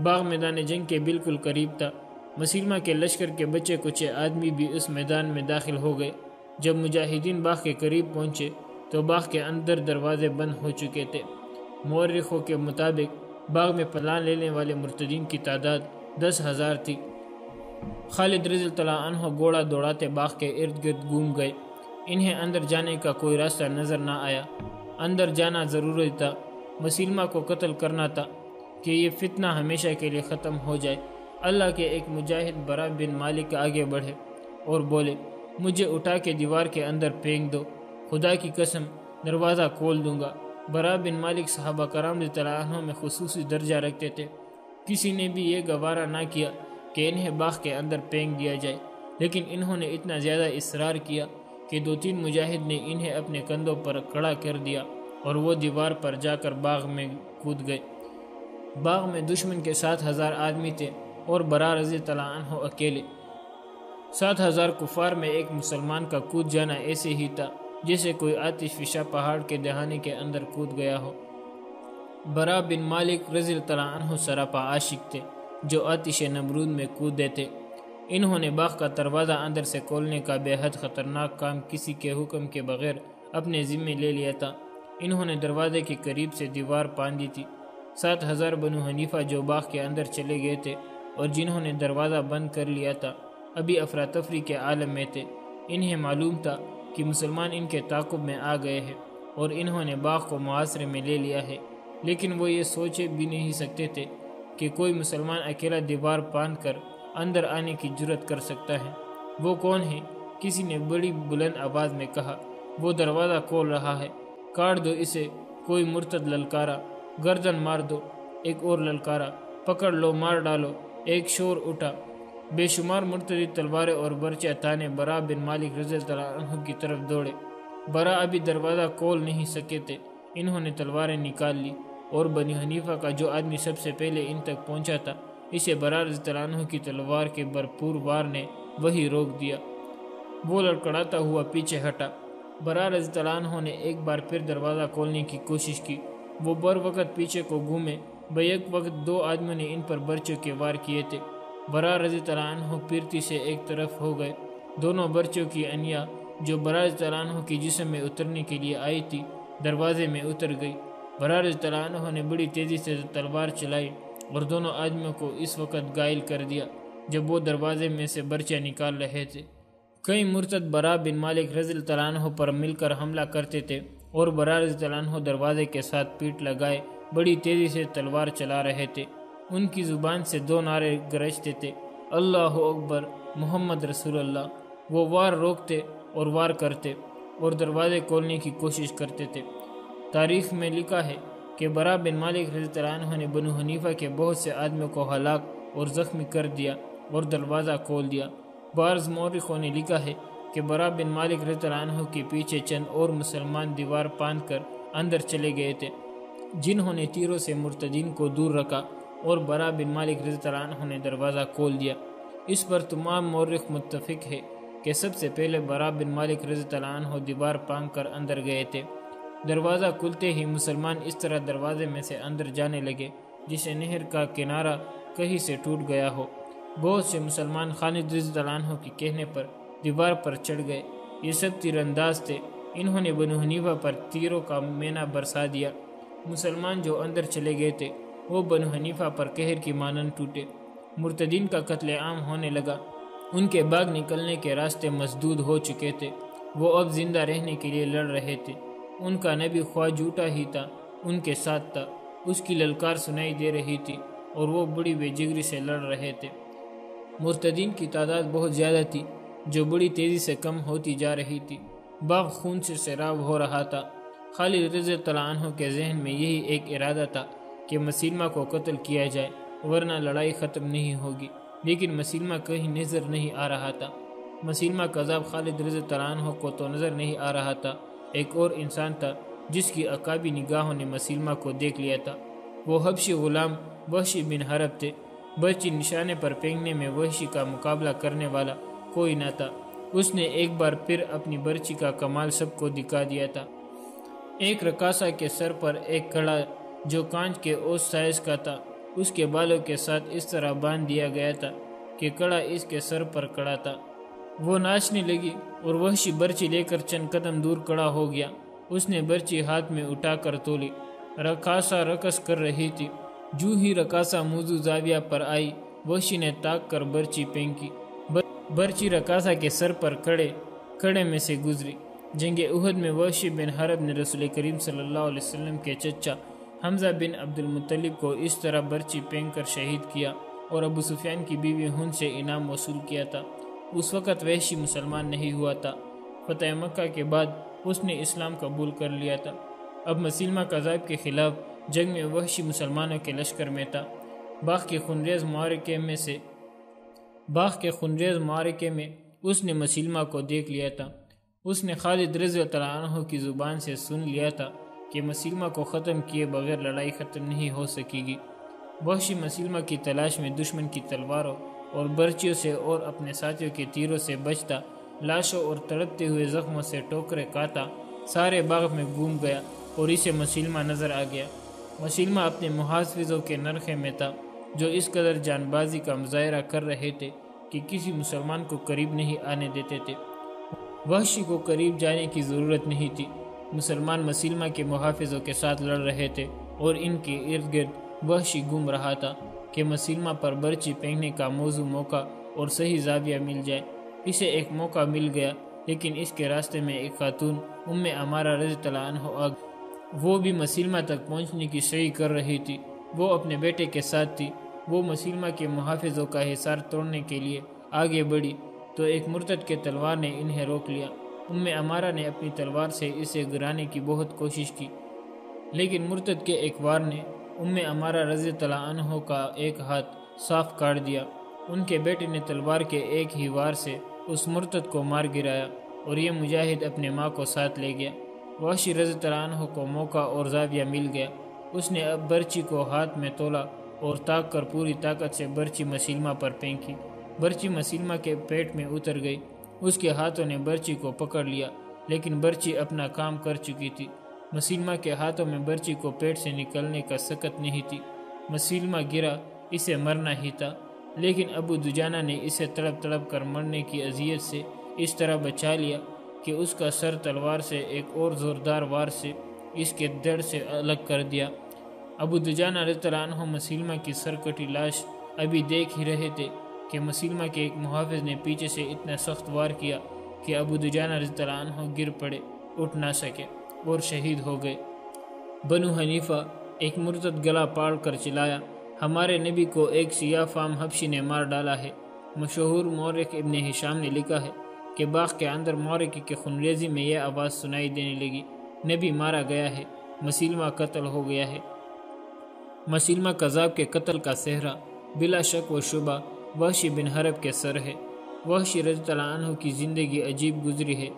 باغ میدان جنگ کے بالکل قریب تھا۔ مسیلمہ کے لشکر کے بچے کچے آدمی بھی اس میدان میں داخل ہو گئے۔ جب مجاہدین باغ کے قریب پہنچے تو باغ کے اندر دروازے بند ہو چکے تھے۔ مورخوں کے مطابق باغ میں پناہ لینے والے مرتدین کی تعداد 10,000 تھی۔ خالد رضی اللہ عنہ گھوڑا دوڑاتے باغ کے ارد گرد گھوم گئے، انہیں اندر جانے کا کوئی راستہ نظر نہ آیا۔ اندر جانا ضروری تھا، مسیلمہ کو قتل کرنا تھا کہ یہ فتنہ ہمیشہ کے لیے ختم ہو جائے۔ اللہ کے ایک مجاہد برا بن مالک آگے بڑھے اور بولے، مجھے اٹھا کے دیوار کے اندر پھینک دو، خدا کی قسم دروازہ کھول دوں گا۔ برا بن مالک صحابہ کرام رضی اللہ عنہ میں خصوصی درجہ رکھتے تھے، کسی نے بھی یہ گوارا نہ کیا کہ انہیں باغ کے اندر پھینک دیا جائے، لیکن انہوں نے اتنا زیادہ اصرار کیا کہ 2-3 مجاہد نے انہیں اپنے کندھوں پر کھڑا کر دیا اور وہ دیوار پر جا کر باغ میں کود گئے۔ باغ میں دشمن کے 7,000 آدمی تھے اور برا رضی اللہ عنہ اکیلے۔ 7,000 کفار میں ایک مسلمان کا کود جانا ایسے ہی تھا جیسے کوئی آتش فشاں پہاڑ کے دہانے کے اندر کود گیا ہو۔ برا بن مالک رضی اللہ عنہ سراپا عاشق تھے جو آتش نمرود میں کودے تھے۔ انہوں نے باغ کا دروازہ اندر سے کھولنے کا بے حد خطرناک کام کسی کے حکم کے بغیر اپنے ذمے لے لیا تھا۔ انہوں نے دروازے کے قریب سے دیوار باندھی تھی۔ 7,000 بنو حنیفہ جو باغ کے اندر چلے گئے تھے اور جنہوں نے دروازہ بند کر لیا تھا، ابھی افراتفری کے عالم میں تھے۔ انہیں معلوم تھا کہ مسلمان ان کے تعاقب میں آ گئے ہیں اور انہوں نے باغ کو محاصرے میں لے لیا ہے، لیکن وہ یہ سوچے بھی نہیں سکتے تھے کہ کوئی مسلمان اکیلا دیوار باندھ کر اندر آنے کی جرت کر سکتا ہے۔ وہ کون ہے؟ کسی نے بڑی بلند آواز میں کہا، وہ دروازہ کھول رہا ہے، کاٹ دو اسے۔ کوئی مرتد للکارا، گردن مار دو۔ ایک اور للکارا، پکڑ لو، مار ڈالو۔ ایک شور اٹھا، بے شمار مرتدی تلواریں اور برچے تانے برا بن مالک رضی اللہ عنہ کی طرف دوڑے۔ برا ابھی دروازہ کھول نہیں سکے تھے، انہوں نے تلواریں نکال لی اور بنی حنیفہ کا جو آدمی سب سے پہلے ان تک پہنچا تھا، اسے برا رضی اللہ عنہ کی تلوار کے بھرپور وار نے وہی روک دیا۔ وہ لڑکڑاتا ہوا پیچھے ہٹا۔ برا رضی اللہ عنہ نے ایک بار پھر دروازہ کھولنے کی کوشش کی۔ وہ بر وقت پیچھے کو گھومے، بیک وقت 2 آدمیوں نے ان پر برچوں کے وار کیے تھے۔ برا رضی اللہ عنہ پیرتی سے ایک طرف ہو گئے۔ دونوں برچوں کی انیا جو برا رضی اللہ عنہ کی جسم میں اترنے کے لیے آئی تھی دروازے میں اتر گئی۔ برا رضی اللہ عنہ نے بڑی تیزی سے تلوار چلائی اور دونوں آدمیوں کو اس وقت گھائل کر دیا جب وہ دروازے میں سے برچہ نکال رہے تھے۔ کئی مرتد برا بن مالک رضی اللہ عنہ پر مل کر حملہ کرتے تھے اور برا رضی اللہ عنہ دروازے کے ساتھ پیٹ لگائے بڑی تیزی سے تلوار چلا رہے تھے۔ ان کی زبان سے 2 نعرے گرجتے تھے، اللہ اکبر، محمد رسول اللہ۔ وہ وار روکتے اور وار کرتے اور دروازے کھولنے کی کوشش کرتے تھے۔ تاریخ میں لکھا ہے کہ برا بن مالک رضی اللہ عنہ نے بنو حنیفہ کے بہت سے آدمیوں کو ہلاک اور زخمی کر دیا اور دروازہ کھول دیا۔ بعض مورخوں نے لکھا ہے کہ برا بن مالک رضی اللہ عنہ کے پیچھے چند اور مسلمان دیوار باندھ کر اندر چلے گئے تھے، جنہوں نے تیروں سے مرتدین کو دور رکھا اور برا بن مالک رضی اللہ عنہ نے دروازہ کھول دیا۔ اس پر تمام مورخ متفق ہے کہ سب سے پہلے برا بن مالک رضی اللہ عنہ دیوار باندھ کر اندر گئے تھے۔ دروازہ کھلتے ہی مسلمان اس طرح دروازے میں سے اندر جانے لگے جسے نہر کا کنارہ کہیں سے ٹوٹ گیا ہو۔ بہت سے مسلمان خالد رضی اللہ عنہ کے کہنے پر دیوار پر چڑھ گئے۔ یہ سب تیر انداز تھے، انہوں نے بنو حنیفہ پر تیروں کا مینہ برسا دیا۔ مسلمان جو اندر چلے گئے تھے وہ بنو حنیفہ پر قہر کی مانند ٹوٹے۔ مرتدین کا قتل عام ہونے لگا۔ ان کے باغ نکلنے کے راستے مسدود ہو چکے تھے، وہ اب زندہ رہنے کے لیے لڑ رہے تھے۔ ان کا نبی خواہ جھوٹا ہی تھا، ان کے ساتھ تھا، اس کی للکار سنائی دے رہی تھی اور وہ بڑی بے جگری سے لڑ رہے تھے۔ مرتدین کی تعداد بہت زیادہ تھی جو بڑی تیزی سے کم ہوتی جا رہی تھی۔ باغ خون سے سیراب ہو رہا تھا۔ خالد رضی اللہ عنہ کے ذہن میں یہی ایک ارادہ تھا کہ مسیلمہ کو قتل کیا جائے ورنہ لڑائی ختم نہیں ہوگی، لیکن مسیلمہ کہیں نظر نہیں آ رہا تھا۔ مسیلمہ کذاب خالد رضی اللہ عنہ کو تو نظر نہیں آ رہا تھا، ایک اور انسان تھا جس کی عقابی نگاہوں نے مسیلمہ کو دیکھ لیا تھا۔ وہ حبشی غلام وحشی بن حرب تھے۔ برچی نشانے پر پھینکنے میں وحشی کا مقابلہ کرنے والا کوئی نہ تھا۔ اس نے ایک بار پھر اپنی برچی کا کمال سب کو دکھا دیا تھا۔ ایک رقاصہ کے سر پر ایک کڑا جو کانچ کے اوس سائز کا تھا، اس کے بالوں کے ساتھ اس طرح باندھ دیا گیا تھا کہ کڑا اس کے سر پر کڑا تھا۔ وہ ناچنے لگی اور وحشی برچی لے کر چند قدم دور کڑا ہو گیا۔ اس نے برچی ہاتھ میں اٹھا کر تولی۔ رقاصہ رقص کر رہی تھی۔ جو ہی رقاصہ موضوع زاویہ پر آئی، وحشی نے تاک کر برچی پھینکی۔ برچی رقاصہ کے سر پر کڑے میں سے گزری۔ جنگ احد میں وحشی بن حرب نے رسول کریم صلی اللہ علیہ وسلم کے چچا حمزہ بن عبد المطلب کو اس طرح برچی پھینک کر شہید کیا اور ابو سفیان کی بیوی ہند سے انعام وصول کیا تھا۔ اس وقت وحشی مسلمان نہیں ہوا تھا۔ فتح مکہ کے بعد اس نے اسلام قبول کر لیا تھا۔ اب مسیلمہ کذاب کے خلاف جنگ میں وحشی مسلمانوں کے لشکر میں تھا۔ باغ کے خونریز معرکے میں اس نے مسیلمہ کو دیکھ لیا تھا۔ اس نے خالد رضی اللہ عنہ کی زبان سے سن لیا تھا کہ مسیلمہ کو ختم کیے بغیر لڑائی ختم نہیں ہو سکے گی۔ وحشی مسیلمہ کی تلاش میں دشمن کی تلواروں اور برچیوں سے اور اپنے ساتھیوں کے تیروں سے بچتا، لاشوں اور تڑپتے ہوئے زخموں سے ٹوکرے کھاتا سارے باغ میں گھوم گیا اور اسے مسیلمہ نظر آ گیا۔ مسیلمہ اپنے محافظوں کے نرخے میں تھا جو اس قدر جان بازی کا مظاہرہ کر رہے تھے کہ کسی مسلمان کو قریب نہیں آنے دیتے تھے۔ وحشی کو قریب جانے کی ضرورت نہیں تھی۔ مسلمان مسیلمہ کے محافظوں کے ساتھ لڑ رہے تھے اور ان کے ارد گرد وحشی گھوم رہا تھا کہ مسیلمہ پر برچی پھینکنے کا موزوں موقع اور صحیح زاویہ مل جائے۔ اسے ایک موقع مل گیا، لیکن اس کے راستے میں ایک خاتون ام عمارہ رضی اللہ عنہ وہ بھی مسیلمہ تک پہنچنے کی سعی کر رہی تھی۔ وہ اپنے بیٹے کے ساتھ تھی۔ وہ مسیلمہ کے محافظوں کا حصار توڑنے کے لیے آگے بڑھی تو ایک مرتد کے تلوار نے انہیں روک لیا۔ ام عمارہ نے اپنی تلوار سے اسے گرانے کی بہت کوشش کی، لیکن مرتد کے ایک وار نے ام عمارہ رضی اللہ عنہ کا ایک ہاتھ صاف کاٹ دیا۔ ان کے بیٹے نے تلوار کے ایک ہی وار سے اس مرتد کو مار گرایا اور یہ مجاہد اپنے ماں کو ساتھ لے گیا۔ وحشی رضی اللہ عنہ کو موقع اور زاویہ مل گیا۔ اس نے اب برچی کو ہاتھ میں تولا اور تاک کر پوری طاقت سے برچی مسیلمہ پر پھینکی۔ برچی مسیلمہ کے پیٹ میں اتر گئی۔ اس کے ہاتھوں نے برچی کو پکڑ لیا، لیکن برچی اپنا کام کر چکی تھی۔ مسیلمہ کے ہاتھوں میں برچی کو پیٹ سے نکلنے کا سکت نہیں تھی۔ مسیلمہ گرا، اسے مرنا ہی تھا، لیکن ابو دجانہ نے اسے تڑپ تڑپ کر مرنے کی اذیت سے اس طرح بچا لیا کہ اس کا سر تلوار سے ایک اور زوردار وار سے اس کے دڑ سے الگ کر دیا۔ ابو دجانہ رضی اللہ عنہ مسیلمہ کی سرکٹی لاش ابھی دیکھ ہی رہے تھے کہ مسیلمہ کے ایک محافظ نے پیچھے سے اتنا سخت وار کیا کہ ابو دجانہ رضی اللہ عنہ گر پڑے، اٹھ نہ سکے اور شہید ہو گئے۔ بنو حنیفہ ایک مرتد گلا پاڑ کر چلایا، ہمارے نبی کو ایک سیاہ فام حبشی نے مار ڈالا ہے۔ مشہور مورخ ابن ہشام نے لکھا ہے کہ باغ کے اندر مورخ کی خنریزی میں یہ آواز سنائی دینے لگی، نبی مارا گیا ہے، مسیلمہ قتل ہو گیا ہے۔ مسیلمہ کذاب کے قتل کا صحرا بلا شک و شبہ وحشی بن حرب کے سر ہے۔ وحشی رضی اللہ عنہ کی زندگی عجیب گزری ہے۔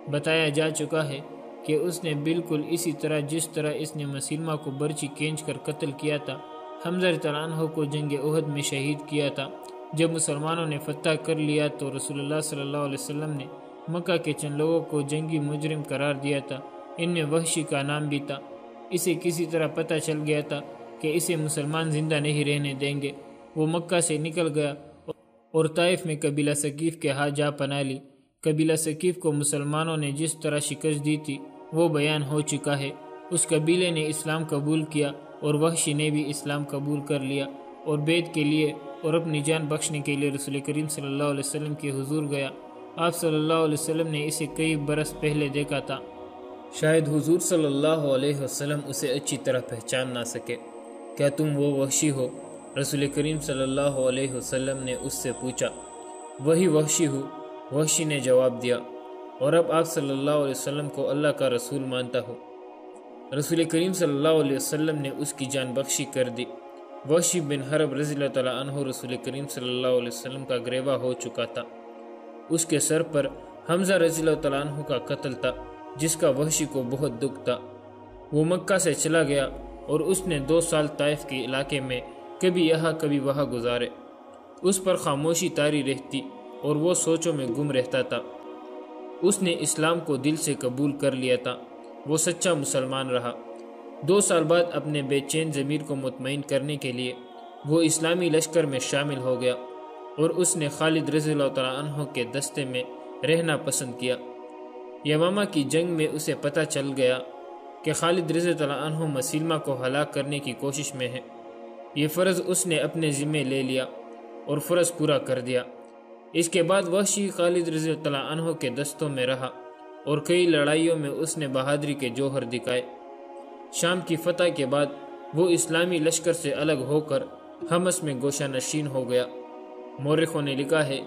بتایا جا چکا ہے کہ اس نے بالکل اسی طرح جس طرح اس نے مسیلمہ کو برچی کھینچ کر قتل کیا تھا، حمزہ رضی اللہ عنہ کو جنگ احد میں شہید کیا تھا۔ جب مسلمانوں نے فتح کر لیا تو رسول اللہ صلی اللہ علیہ وسلم نے مکہ کے چند لوگوں کو جنگی مجرم قرار دیا تھا۔ ان میں وحشی کا نام بھی تھا۔ اسے کسی طرح پتہ چل گیا تھا کہ اسے مسلمان زندہ نہیں رہنے دیں گے۔ وہ مکہ سے نکل گیا اور طائف میں قبیلہ ثقیف کے ہاتھ جا پناہ لی۔ قبیلہ ثقیف کو مسلمانوں نے جس طرح شکست دی تھی وہ بیان ہو چکا ہے۔ اس قبیلے نے اسلام قبول کیا اور وحشی نے بھی اسلام قبول کر لیا۔ اور بیعت کے لیے اور اپنی جان بخشنے کے لیے رسول کریم صلی اللہ علیہ وسلم کے حضور گیا۔ آپ صلی اللہ علیہ وسلم نے اسے کئی برس پہلے دیکھا تھا، شاید حضور صلی اللہ علیہ وسلم اسے اچھی طرح پہچان نہ سکے۔ کیا تم وہ وحشی ہو؟ رسول کریم صلی اللہ علیہ وسلم نے اس سے پوچھا۔ وہی وحشی ہوں، وحشی نے جواب دیا، اور اب آپ صلی اللہ علیہ وسلم کو اللہ کا رسول مانتا ہو۔ رسول کریم صلی اللہ علیہ وسلم نے اس کی جان بخشی کر دی۔ وحشی بن حرب رضی اللہ تعالیٰ عنہ رسول کریم صلی اللہ علیہ وسلم کا گریباں ہو چکا تھا۔ اس کے سر پر حمزہ رضی اللہ تعالیٰ عنہ کا قتل تھا، جس کا وحشی کو بہت دکھ تھا۔ وہ مکہ سے چلا گیا اور اس نے 2 سال طائف کے علاقے میں کبھی یہاں کبھی وہاں گزارے۔ اس پر خاموشی طاری رہتی اور وہ سوچوں میں گم رہتا تھا۔ اس نے اسلام کو دل سے قبول کر لیا تھا، وہ سچا مسلمان رہا۔ 2 سال بعد اپنے بے چین ضمیر کو مطمئن کرنے کے لیے وہ اسلامی لشکر میں شامل ہو گیا اور اس نے خالد رضی اللہ تعالیٰ عنہ کے دستے میں رہنا پسند کیا۔ یمامہ کی جنگ میں اسے پتہ چل گیا کہ خالد رضی اللہ عنہ مسلمہ کو ہلاک کرنے کی کوشش میں ہے۔ یہ فرض اس نے اپنے ذمے لے لیا اور فرض پورا کر دیا۔ اس کے بعد وحشی خالد رضی اللہ عنہ کے دستوں میں رہا اور کئی لڑائیوں میں اس نے بہادری کے جوہر دکھائے۔ شام کی فتح کے بعد وہ اسلامی لشکر سے الگ ہو کر حمص میں گوشہ نشین ہو گیا۔ مورخوں نے لکھا ہے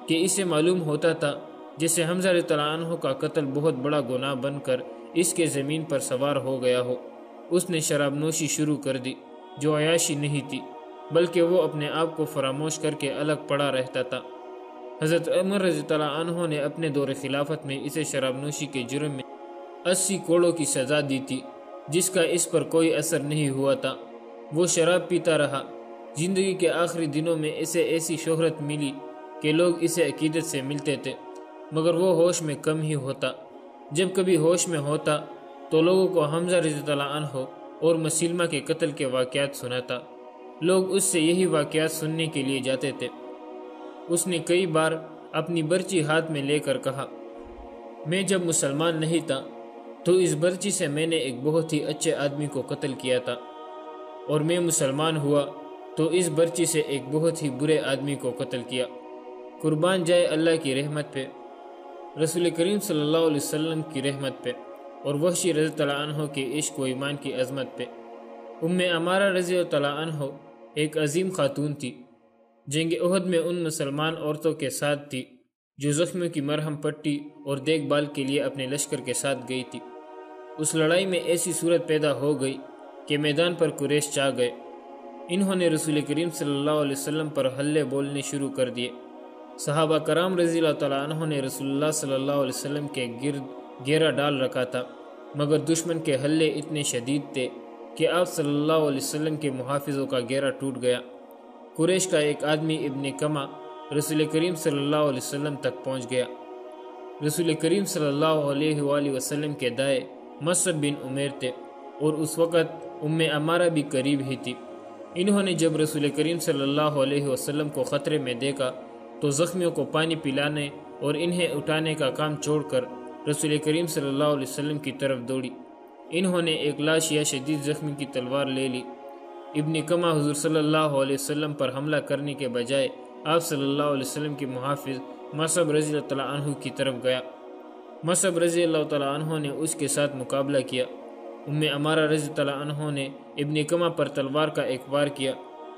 کہ اسے معلوم ہوتا تھا جسے حمزہ رضی اللہ عنہ کا قتل بہت بڑا گناہ بن کر اس کے زمین پر سوار ہو گیا ہو۔ اس نے شراب نوشی شروع کر دی، جو عیاشی نہیں تھی بلکہ وہ اپنے آپ کو فراموش کر کے الگ پڑا رہتا تھا۔ حضرت عمر رضی اللہ عنہ نے اپنے دور خلافت میں اسے شراب نوشی کے جرم میں 80 کوڑوں کی سزا دی تھی، جس کا اس پر کوئی اثر نہیں ہوا تھا۔ وہ شراب پیتا رہا۔ زندگی کے آخری دنوں میں اسے ایسی شہرت ملی کہ لوگ اسے عقیدت سے ملتے تھے، مگر وہ ہوش میں کم ہی ہوتا۔ جب کبھی ہوش میں ہوتا تو لوگوں کو حمزہ رضی اللہ عنہ اور مسلمہ کے قتل کے واقعات سناتا۔ لوگ اس سے یہی واقعات سننے کے لیے جاتے تھے۔ اس نے کئی بار اپنی برچی ہاتھ میں لے کر کہا، میں جب مسلمان نہیں تھا تو اس برچی سے میں نے ایک بہت ہی اچھے آدمی کو قتل کیا تھا، اور میں مسلمان ہوا تو اس برچی سے ایک بہت ہی برے آدمی کو قتل کیا۔ قربان جائے اللہ کی رحمت پہ، رسول کریم صلی اللہ علیہ وسلم کی رحمت پہ، اور وحشی رضی اللہ عنہ کے عشق و ایمان کی عظمت پہ۔ عمارہ رضی اللہ عنہ ایک عظیم خاتون تھی۔ جنگ احد میں ان مسلمان عورتوں کے ساتھ تھی جو زخمیوں کی مرہم پٹی اور دیکھ بھال کے لیے اپنے لشکر کے ساتھ گئی تھی۔ اس لڑائی میں ایسی صورت پیدا ہو گئی کہ میدان پر قریش چاہ گئے۔ انہوں نے رسول کریم صلی اللہ علیہ وسلم پر حلے بولنے شروع کر دیے۔ صحابہ کرام رضی اللہ تعالیٰ عنہ نے رسول اللہ صلی اللہ علیہ وسلم کے گرد گھیرا ڈال رکھا تھا، مگر دشمن کے حلے اتنے شدید تھے کہ آپ صلی اللہ علیہ وسلم کے محافظوں کا گھیرا ٹوٹ گیا۔ قریش کا ایک آدمی ابن کما رسول کریم صلی اللہ علیہ وسلم تک پہنچ گیا۔ رسول کریم صلی اللہ علیہ وآلہ وسلم کے دائیں مصعب بن عمیر تھے، اور اس وقت عمارہ بھی قریب ہی تھی۔ انہوں نے جب رسول کریم صلی اللہ علیہ وسلم کو خطرے میں دیکھا تو زخمیوں کو پانی پلانے اور انہیں اٹھانے کا کام چھوڑ کر رسول کریم صلی اللہ علیہ وسلم کی طرف دوڑی۔ انہوں نے ایک لاش یا شدید زخمی کی تلوار لے لی۔ ابن کما حضور صلی اللہ علیہ وسلم پر حملہ کرنے کے بجائے آپ صلی اللہ علیہ وسلم کے محافظ مصعب رضی اللہ عنہ کی طرف گیا۔ مصعب رضی اللہ تعالیٰ عنہ نے اس کے ساتھ مقابلہ کیا۔ عمارہ رضی اللہ عنہ نے ابن کما پر تلوار کا ایک وار کیا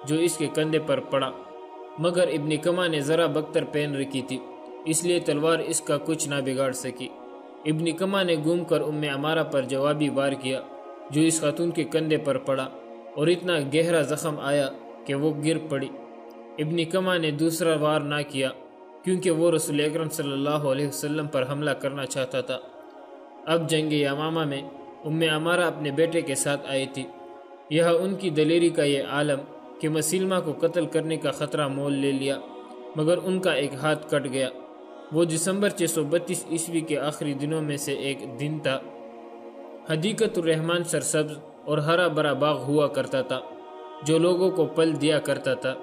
جو اس کے کندھے پر پڑا، مگر ابن کما نے ذرا بختر پہن رکھی تھی، اس لیے تلوار اس کا کچھ نہ بگاڑ سکی۔ ابن کما نے گھوم کر عمارہ پر جوابی وار کیا جو اس خاتون کے کندھے پر پڑا اور اتنا گہرا زخم آیا کہ وہ گر پڑی۔ ابن کما نے دوسرا وار نہ کیا کیونکہ وہ رسول اکرم صلی اللہ علیہ وسلم پر حملہ کرنا چاہتا تھا۔ اب جنگ یمامہ میں عمارہ اپنے بیٹے کے ساتھ آئی تھی۔ یہاں ان کی دلیری کا یہ عالم کہ مسلمہ کو قتل کرنے کا خطرہ مول لے لیا، مگر ان کا ایک ہاتھ کٹ گیا۔ وہ دسمبر 632 عیسوی کے آخری دنوں میں سے ایک دن تھا۔ حدیقۃ الرحمن سرسبز اور ہرا بھرا باغ ہوا کرتا تھا جو لوگوں کو پل دیا کرتا تھا۔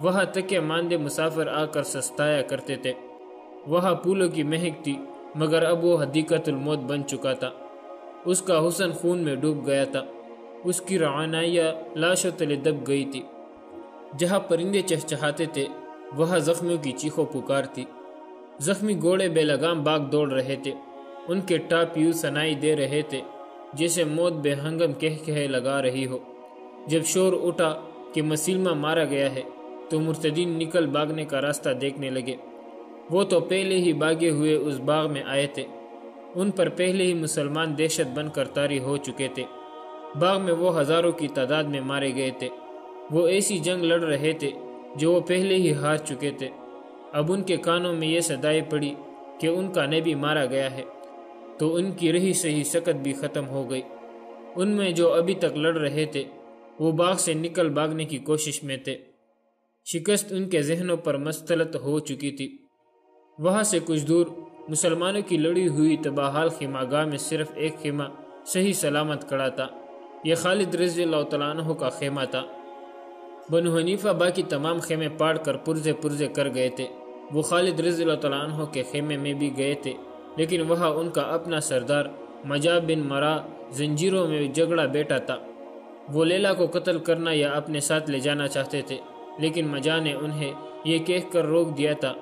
وہاں تکے ماندے مسافر آ کر سستایا کرتے تھے۔ وہاں پھولوں کی مہک تھی، مگر اب وہ حدیقۃ الموت بن چکا تھا۔ اس کا حسن خون میں ڈوب گیا تھا، اس کی رعنائیاں لاشوں تلے دب گئی تھی۔ جہاں پرندے چہچہاتے تھے وہاں زخمیوں کی چیخو پکار تھی۔ زخمی گھوڑے بے لگام بھاگ دوڑ رہے تھے، ان کے ٹاپ یوں سنائی دے رہے تھے جیسے موت بے ہنگم کہہ لگا رہی ہو۔ جب شور اٹھا کہ مسلمہ مارا گیا ہے تو مرتدین نکل بھاگنے کا راستہ دیکھنے لگے۔ وہ تو پہلے ہی بھاگے ہوئے اس باغ میں آئے تھے، ان پر پہلے ہی مسلمان دہشت بن کر طاری ہو چکے تھے۔ باغ میں وہ ہزاروں کی تعداد میں مارے گئے تھے۔ وہ ایسی جنگ لڑ رہے تھے جو وہ پہلے ہی ہار چکے تھے۔ اب ان کے کانوں میں یہ صدائیں پڑی کہ ان کا نبی مارا گیا ہے تو ان کی رہی سہی سکت بھی ختم ہو گئی۔ ان میں جو ابھی تک لڑ رہے تھے وہ باغ سے نکل بھاگنے کی کوشش میں تھے۔ شکست ان کے ذہنوں پر مسلط ہو چکی تھی۔ وہاں سے کچھ دور مسلمانوں کی لڑی ہوئی تباہال خیمہ گاہ میں صرف ایک خیمہ صحیح سلامت کھڑا تھا۔ یہ خالد رضی اللہ تعالیٰ عنہ کا خیمہ تھا۔ بنو حنیفہ باقی تمام خیمے پاڑ کر پرزے کر گئے تھے۔ وہ خالد رضی اللہ تعالیٰ عنہ کے خیمے میں بھی گئے تھے، لیکن وہاں ان کا اپنا سردار مجا بن مرا زنجیروں میں جھگڑا بیٹھا تھا۔ وہ لیلا کو قتل کرنا یا اپنے ساتھ لے جانا چاہتے تھے، لیکن مجا نے انہیں یہ کہہ کر روک دیا تھا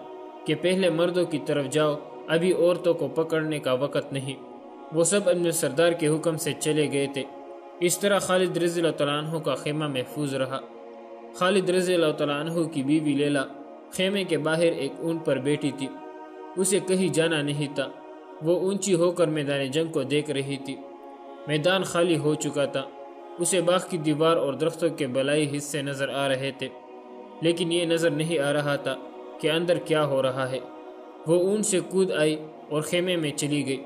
کہ پہلے مردوں کی طرف جاؤ، ابھی عورتوں کو پکڑنے کا وقت نہیں۔ وہ سب اپنے سردار کے حکم سے چلے گئے تھے۔ اس طرح خالد رضی اللہ تعالیٰ عنہ کا خیمہ محفوظ رہا۔ خالد رضی اللہ تعالیٰ عنہ کی بیوی لیلا خیمے کے باہر ایک اونٹ پر بیٹھی تھی۔ اسے کہیں جانا نہیں تھا۔ وہ اونچی ہو کر میدان جنگ کو دیکھ رہی تھی۔ میدان خالی ہو چکا تھا۔ اسے باغ کی دیوار اور درختوں کے بالائی حصے نظر آ رہے تھے، لیکن یہ نظر نہیں آ رہا تھا کہ اندر کیا ہو رہا ہے۔ وہ اونٹ سے کود آئی اور خیمے میں چلی گئی۔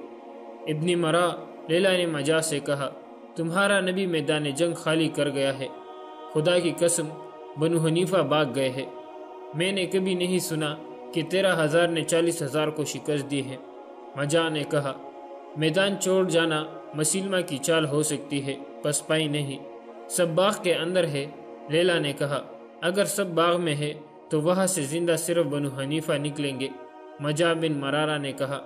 ابن مرا لیلا نے مجا سے کہا، تمہارا نبی میدان جنگ خالی کر گیا ہے، خدا کی قسم بنو حنیفہ بھاگ گئے ہیں۔ میں نے کبھی نہیں سنا کہ 13,000 نے 40,000 کو شکست دی ہے۔ مجا نے کہا، میدان چھوڑ جانا مسلمہ کی چال ہو سکتی ہے، پسپائی نہیں۔ سب باغ کے اندر ہے۔ لیلا نے کہا، اگر سب باغ میں ہے تو وہاں سے زندہ صرف بنو حنیفہ نکلیں گے۔ مجا بن مرارہ نے کہا،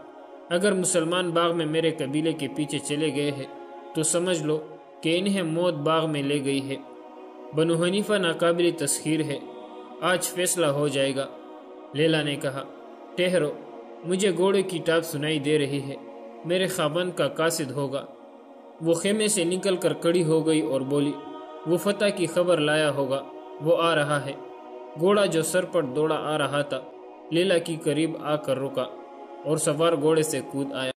اگر مسلمان باغ میں میرے قبیلے کے پیچھے چلے گئے ہیں تو سمجھ لو کہ انہیں موت باغ میں لے گئی ہے۔ بنو حنیفہ ناقابل تسخیر ہے، آج فیصلہ ہو جائے گا۔ لیلا نے کہا، ٹھہرو، مجھے گھوڑے کی ٹاپ سنائی دے رہی ہے، میرے خاوند کا قاصد ہوگا۔ وہ خیمے سے نکل کر کھڑی ہو گئی اور بولی، وہ فتح کی خبر لایا ہوگا، وہ آ رہا ہے۔ گھوڑا جو سر پر دوڑا آ رہا تھا لیلا کی قریب آ کر رکا اور سوار گھوڑے سے کود آیا۔